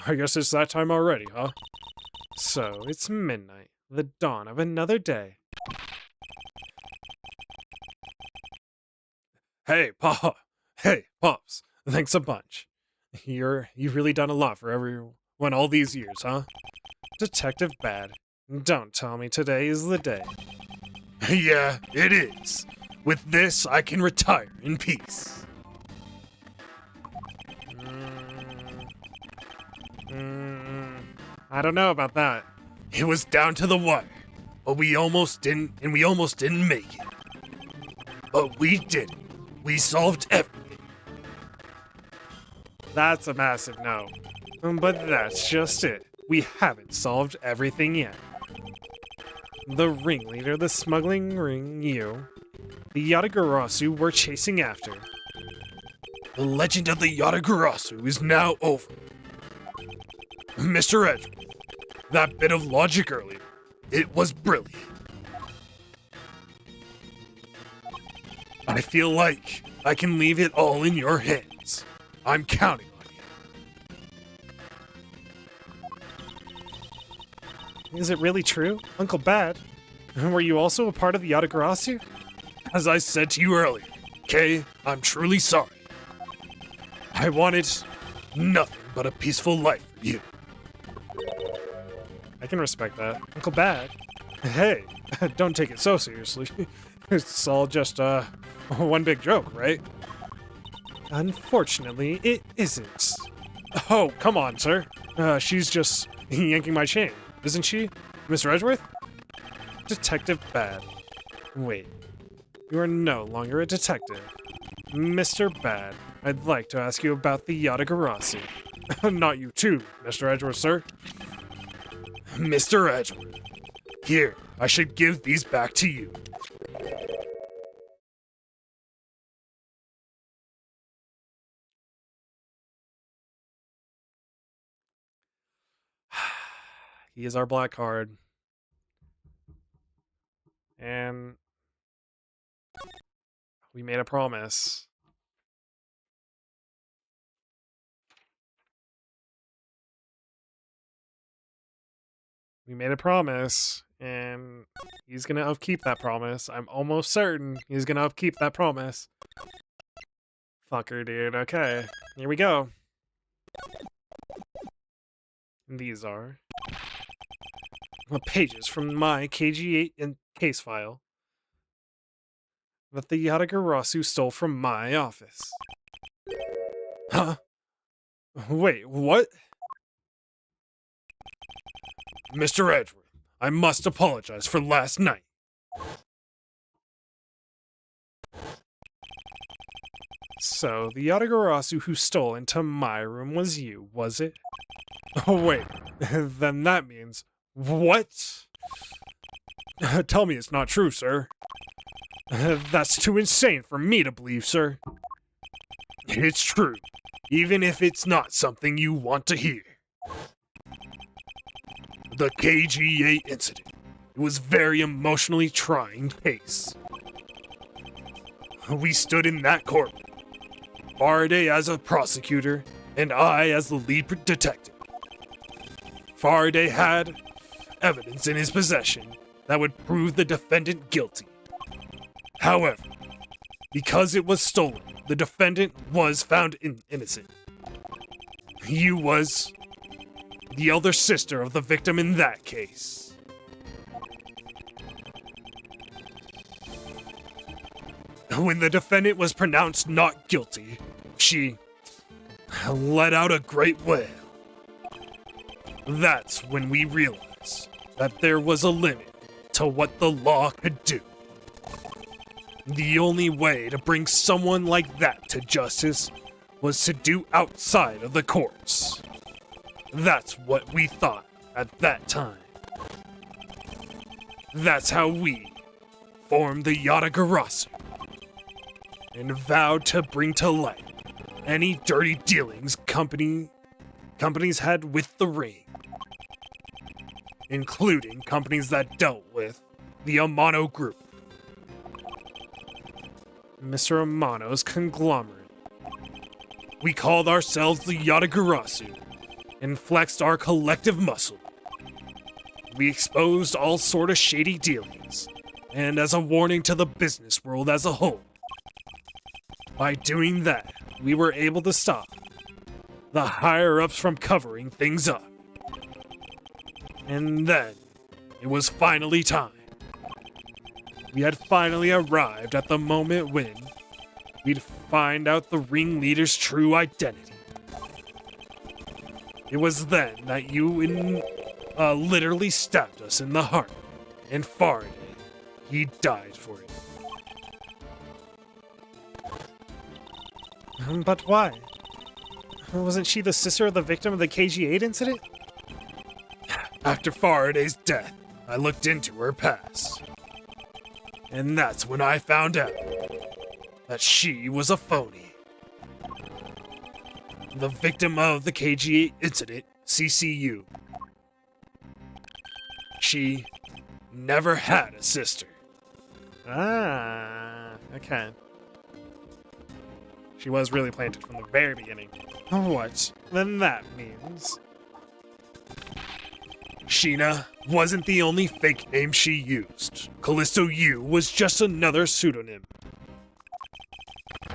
I guess it's that time already, huh? So, it's midnight, the dawn of another day. Hey, Pops. Thanks a bunch. You've really done a lot for everyone all these years, huh? Detective Bad, don't tell me today is the day. Yeah, it is. With this, I can retire in peace. I don't know about that. It was down to the wire, but we almost didn't make it. But we did it. We solved everything. That's a massive no. But that's just it. We haven't solved everything yet. The ringleader of the smuggling ring, the Yatagarasu we're chasing after. The legend of the Yatagarasu is now over. Mr. Edgeworth, that bit of logic earlier, it was brilliant. I feel like I can leave it all in your hands. I'm counting on you. Is it really true? Uncle Bad? Were you also a part of the Yatagarasu? As I said to you earlier, Kay, I'm truly sorry. I wanted nothing but a peaceful life for you. I can respect that. Uncle Bad? Hey, don't take it so seriously. It's all just, one big joke, right? Unfortunately, it isn't. Oh, come on, sir. She's just yanking my chain, isn't she, Mr. Edgeworth? Detective Bad. Wait, you are no longer a detective. Mr. Bad, I'd like to ask you about the Yatagarasu. Not you too, Mr. Edgeworth, sir. Mr. Edgeworth, here, I should give these back to you. He is our black card. And we made a promise. We made a promise, and he's gonna upkeep that promise. I'm almost certain he's gonna upkeep that promise. Fucker, dude. Okay, here we go. These are pages from my KG8 and case file that the Yatagarasu stole from my office. Huh? Wait, what? Mr. Edgeworth, I must apologize for last night. So, the Yatagarasu who stole into my room was you, was it? Oh, wait. Then that means... What? Tell me it's not true, sir. That's too insane for me to believe, sir. It's true, even if it's not something you want to hear. The KG8 incident. It was very emotionally trying case. We stood in that courtroom. Faraday as a prosecutor, and I as the lead detective. Faraday had evidence in his possession that would prove the defendant guilty. However, because it was stolen, the defendant was found innocent. You was the elder sister of the victim in that case. When the defendant was pronounced not guilty, she let out a great wail. That's when we realized that there was a limit to what the law could do. The only way to bring someone like that to justice was to do outside of the courts. That's what we thought at that time. That's how we formed the Yatagarasu and vowed to bring to light any dirty dealings companies had with the ring, including companies that dealt with the Amano Group. Mr. Amano's conglomerate. We called ourselves the Yatagarasu and flexed our collective muscle. We exposed all sort of shady dealings, and as a warning to the business world as a whole. By doing that, we were able to stop the higher-ups from covering things up. And then, it was finally time. We had finally arrived at the moment when we'd find out the ringleader's true identity. It was then that you literally stabbed us in the heart, and Faraday, he died for it. But why? Wasn't she the sister of the victim of the KG8 incident? After Faraday's death, I looked into her past. And that's when I found out that she was a phony. The victim of the KG8 incident, CCU. She never had a sister. Ah, okay. She was really planted from the very beginning. What? Then that means... Sheena wasn't the only fake name she used. Callisto U was just another pseudonym.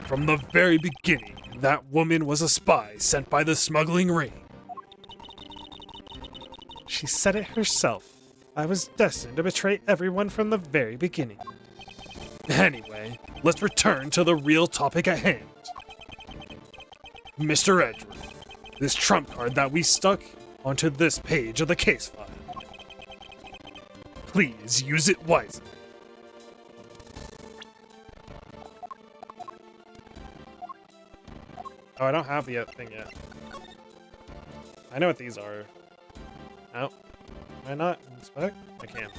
From the very beginning, that woman was a spy sent by the smuggling ring. She said it herself. I was destined to betray everyone from the very beginning. Anyway, let's return to the real topic at hand. Mr. Edward, this trump card that we stuck onto this page of the case file. Please use it wisely. Oh, I don't have the thing yet. I know what these are. Oh. Can I not inspect? I can.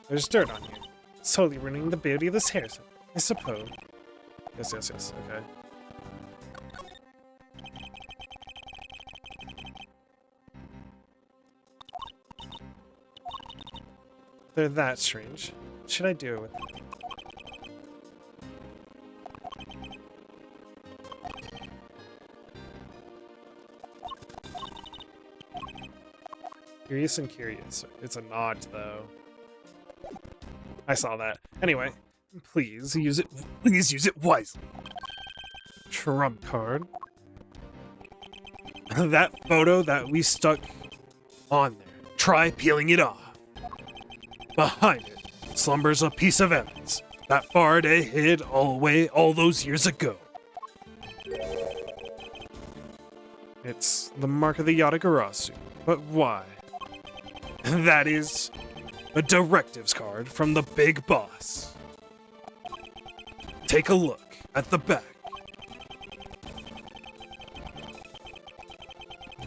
There's dirt on here. It's totally ruining the beauty of this hair, I suppose. Yes, okay. They're that strange. What should I do with them? Curious and curious. It's a nod, though. I saw that. Anyway, please use it. Please use it wisely. Trump card. That photo that we stuck on there. Try peeling it off. Behind it slumbers a piece of evidence that Faraday hid away all those years ago. It's the mark of the Yatagarasu. But why? That is a directives card from the big boss. Take a look at the back.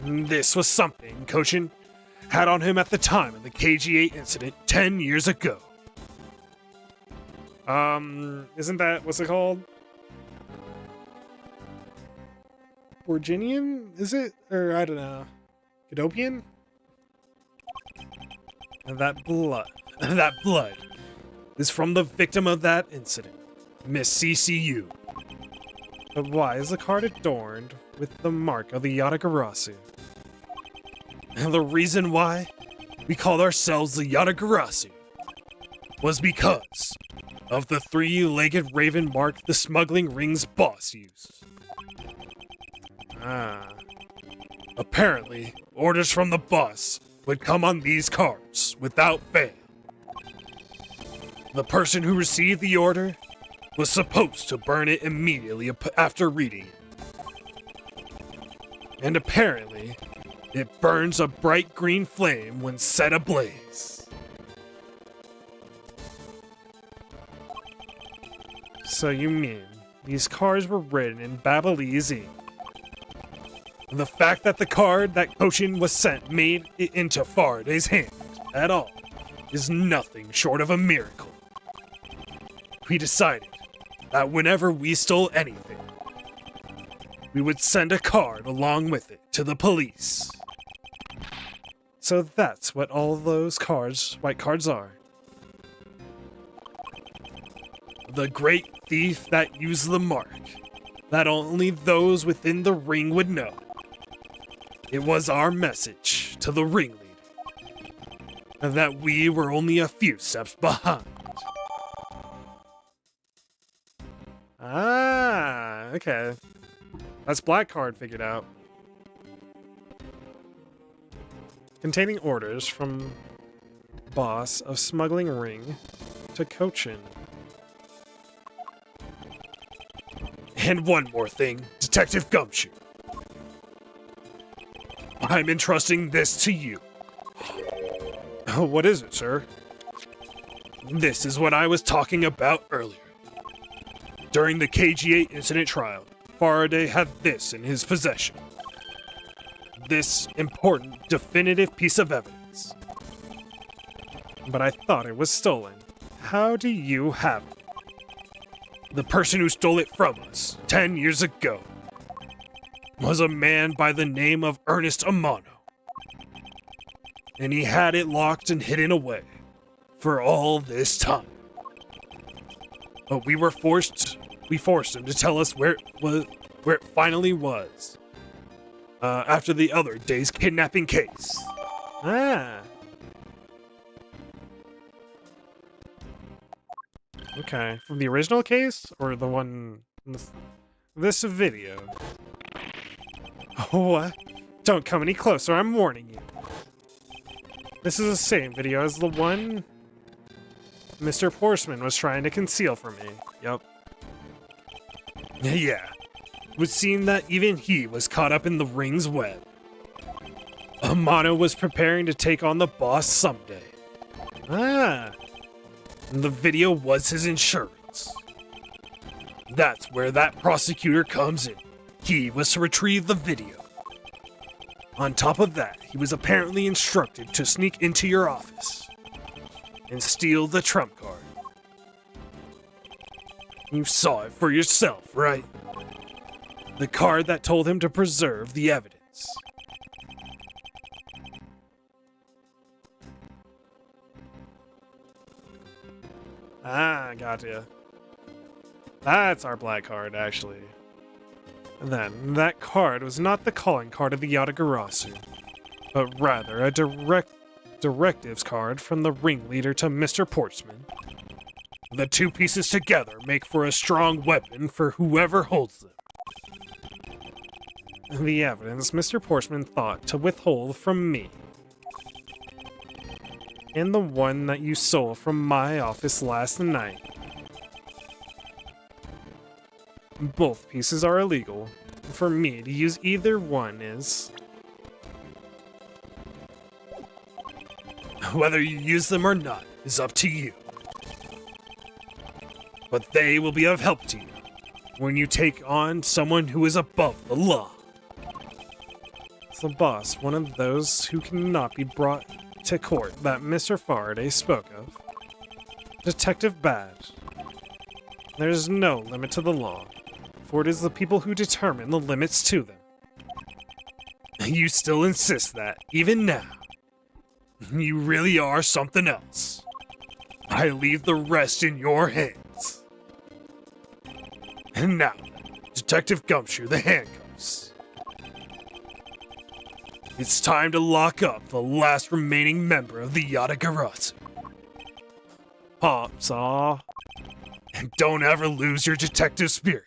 This was something Koshin had on him at the time of the KG8 incident 10 years ago. Isn't that, what's it called? Virginian? Is it? Or, I don't know. Cadopian? That blood is from the victim of that incident, Miss CCU. But why is the card adorned with the mark of the Yatagarasu? And the reason why we called ourselves the Yatagarasu was because of the three-legged raven mark the smuggling ring's boss used. Apparently, orders from the boss would come on these cards without fail. The person who received the order was supposed to burn it immediately after reading it. And apparently, it burns a bright green flame when set ablaze. So you mean these cards were written in Ablaze? The fact that the card that Koshin was sent made it into Faraday's hand at all is nothing short of a miracle. We decided that whenever we stole anything, we would send a card along with it to the police. So that's what all those cards, white cards are. The great thief that used the mark that only those within the ring would know. It was our message to the ringleader that we were only a few steps behind. Ah, okay. That's black card figured out. Containing orders from boss of smuggling ring to Cochin. And one more thing, Detective Gumshoe. I'm entrusting this to you. What is it, sir? This is what I was talking about earlier. During the KG8 incident trial, Faraday had this in his possession. This important, definitive piece of evidence. But I thought it was stolen. How do you have it? The person who stole it from us 10 years ago was a man by the name of Ernest Amano. And he had it locked and hidden away for all this time. But we forced him to tell us where it finally was. After the other day's kidnapping case. Ah. Okay, from the original case or the one in this video? What? Don't come any closer, I'm warning you. This is the same video as the one Mr. Portsman was trying to conceal from me. Yup. Yeah. It would seem that even he was caught up in the ring's web. Amano was preparing to take on the boss someday. Ah. And the video was his insurance. That's where that prosecutor comes in. He was to retrieve the video. On top of that, he was apparently instructed to sneak into your office and steal the trump card. You saw it for yourself, right? The card that told him to preserve the evidence. Ah, gotcha. That's our black card, actually. Then, that card was not the calling card of the Yatagarasu, but rather a directives card from the ringleader to Mr. Portsman. The two pieces together make for a strong weapon for whoever holds them. The evidence Mr. Portsman thought to withhold from me. And the one that you stole from my office last night. Both pieces are illegal. For me to use either one is... Whether you use them or not is up to you. But they will be of help to you when you take on someone who is above the law. The boss, one of those who cannot be brought to court that Mr. Faraday spoke of. Detective Badge. There is no limit to the law, for it is the people who determine the limits to them. You still insist that, even now. You really are something else. I leave the rest in your hands. And now, Detective Gumshoe, the handcuffs. It's time to lock up the last remaining member of the Yatagarasu. Pops, aw. And don't ever lose your detective spirit.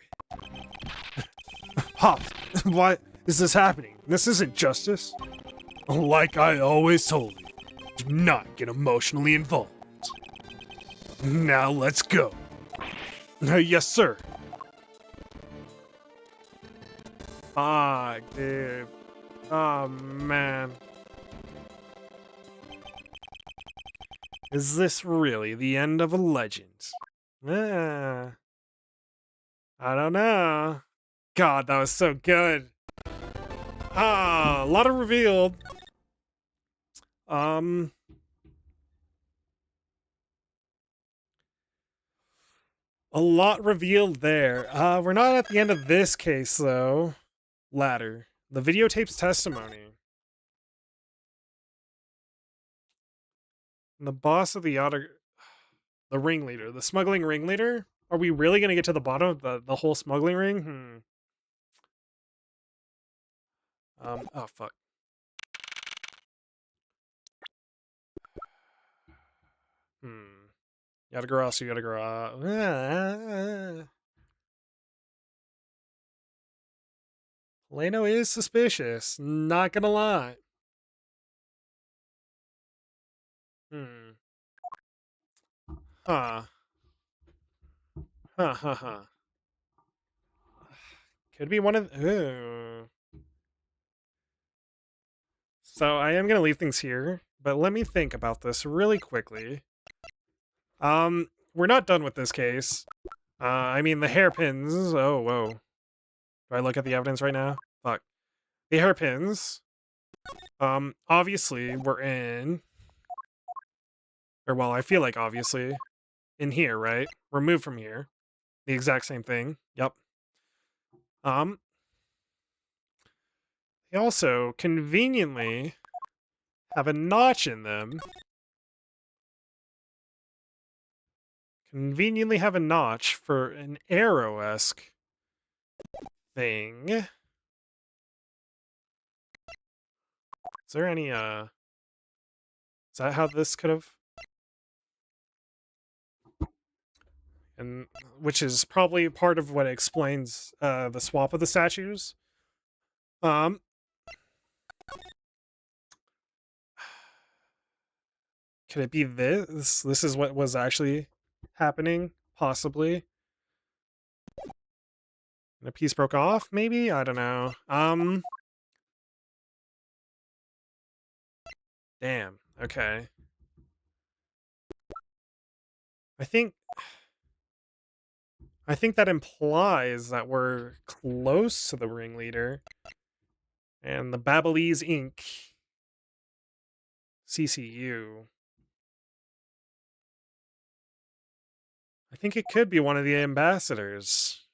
Pops, why is this happening? This isn't justice. Like I always told you, do not get emotionally involved. Now let's go. Yes, sir. Ah, dude. Oh, man. Is this really the end of a legend? I don't know. God, that was so good. Ah, a lot of revealed. A lot revealed there. We're not at the end of this case, though. Ladder. The videotape's testimony. The boss of the the ringleader. The smuggling ringleader? Are we really going to get to the bottom of the whole smuggling ring? Oh, fuck. Yatagarasu, Yatagarasu. Leno is suspicious, not gonna lie. Huh. Huh. Could be one of... Ooh. So I am gonna leave things here, but let me think about this really quickly. We're not done with this case. I mean, the hairpins... Oh, whoa. Do I look at the evidence right now? Fuck. The hairpins. Obviously, we're in... Or, well, I feel like obviously. In here, right? Removed from here. The exact same thing. Yep. Um, they also conveniently have a notch in them. Conveniently have a notch for an arrow-esque thing. Is there any, is that how this could have? And which is probably part of what explains the swap of the statues. Um, could it be this? This is what was actually happening, possibly. And a piece broke off, maybe? I don't know. Damn. Okay. I think that implies that we're close to the ringleader. And the Babelese Inc. CCU. I think it could be one of the ambassadors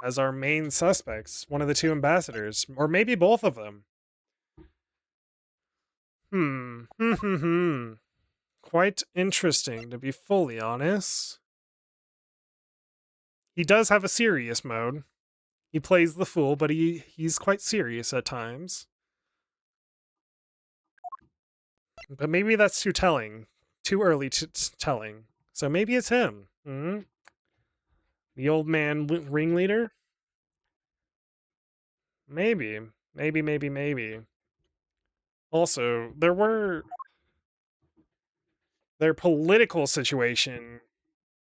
as our main suspects. One of the two ambassadors. Or maybe both of them. Quite interesting, to be fully honest. He does have a serious mode. He plays the fool, but he's quite serious at times. But maybe that's too telling. Too early telling. So maybe it's him. The old man ringleader? Maybe. Maybe. Also, their political situation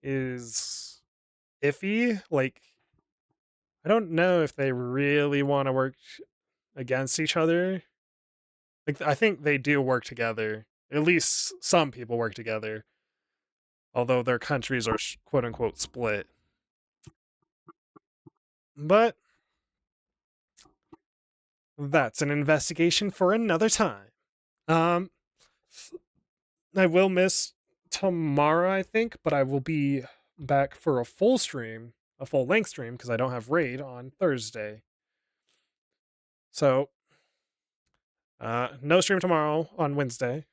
is iffy. Like, I don't know if they really want to work against each other. Like, I think they do work together. At least some people work together. Although their countries are quote unquote split. But that's an investigation for another time. I will miss tomorrow, I think, but I will be back for a full stream, a full length stream, because I don't have raid on Thursday. So, no stream tomorrow on Wednesday,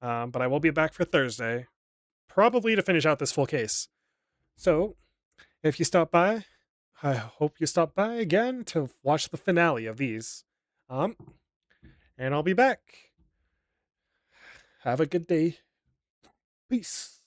but I will be back for Thursday, probably to finish out this full case. So, if you stop by, I hope you stop by again to watch the finale of these. And I'll be back. Have a good day. Peace.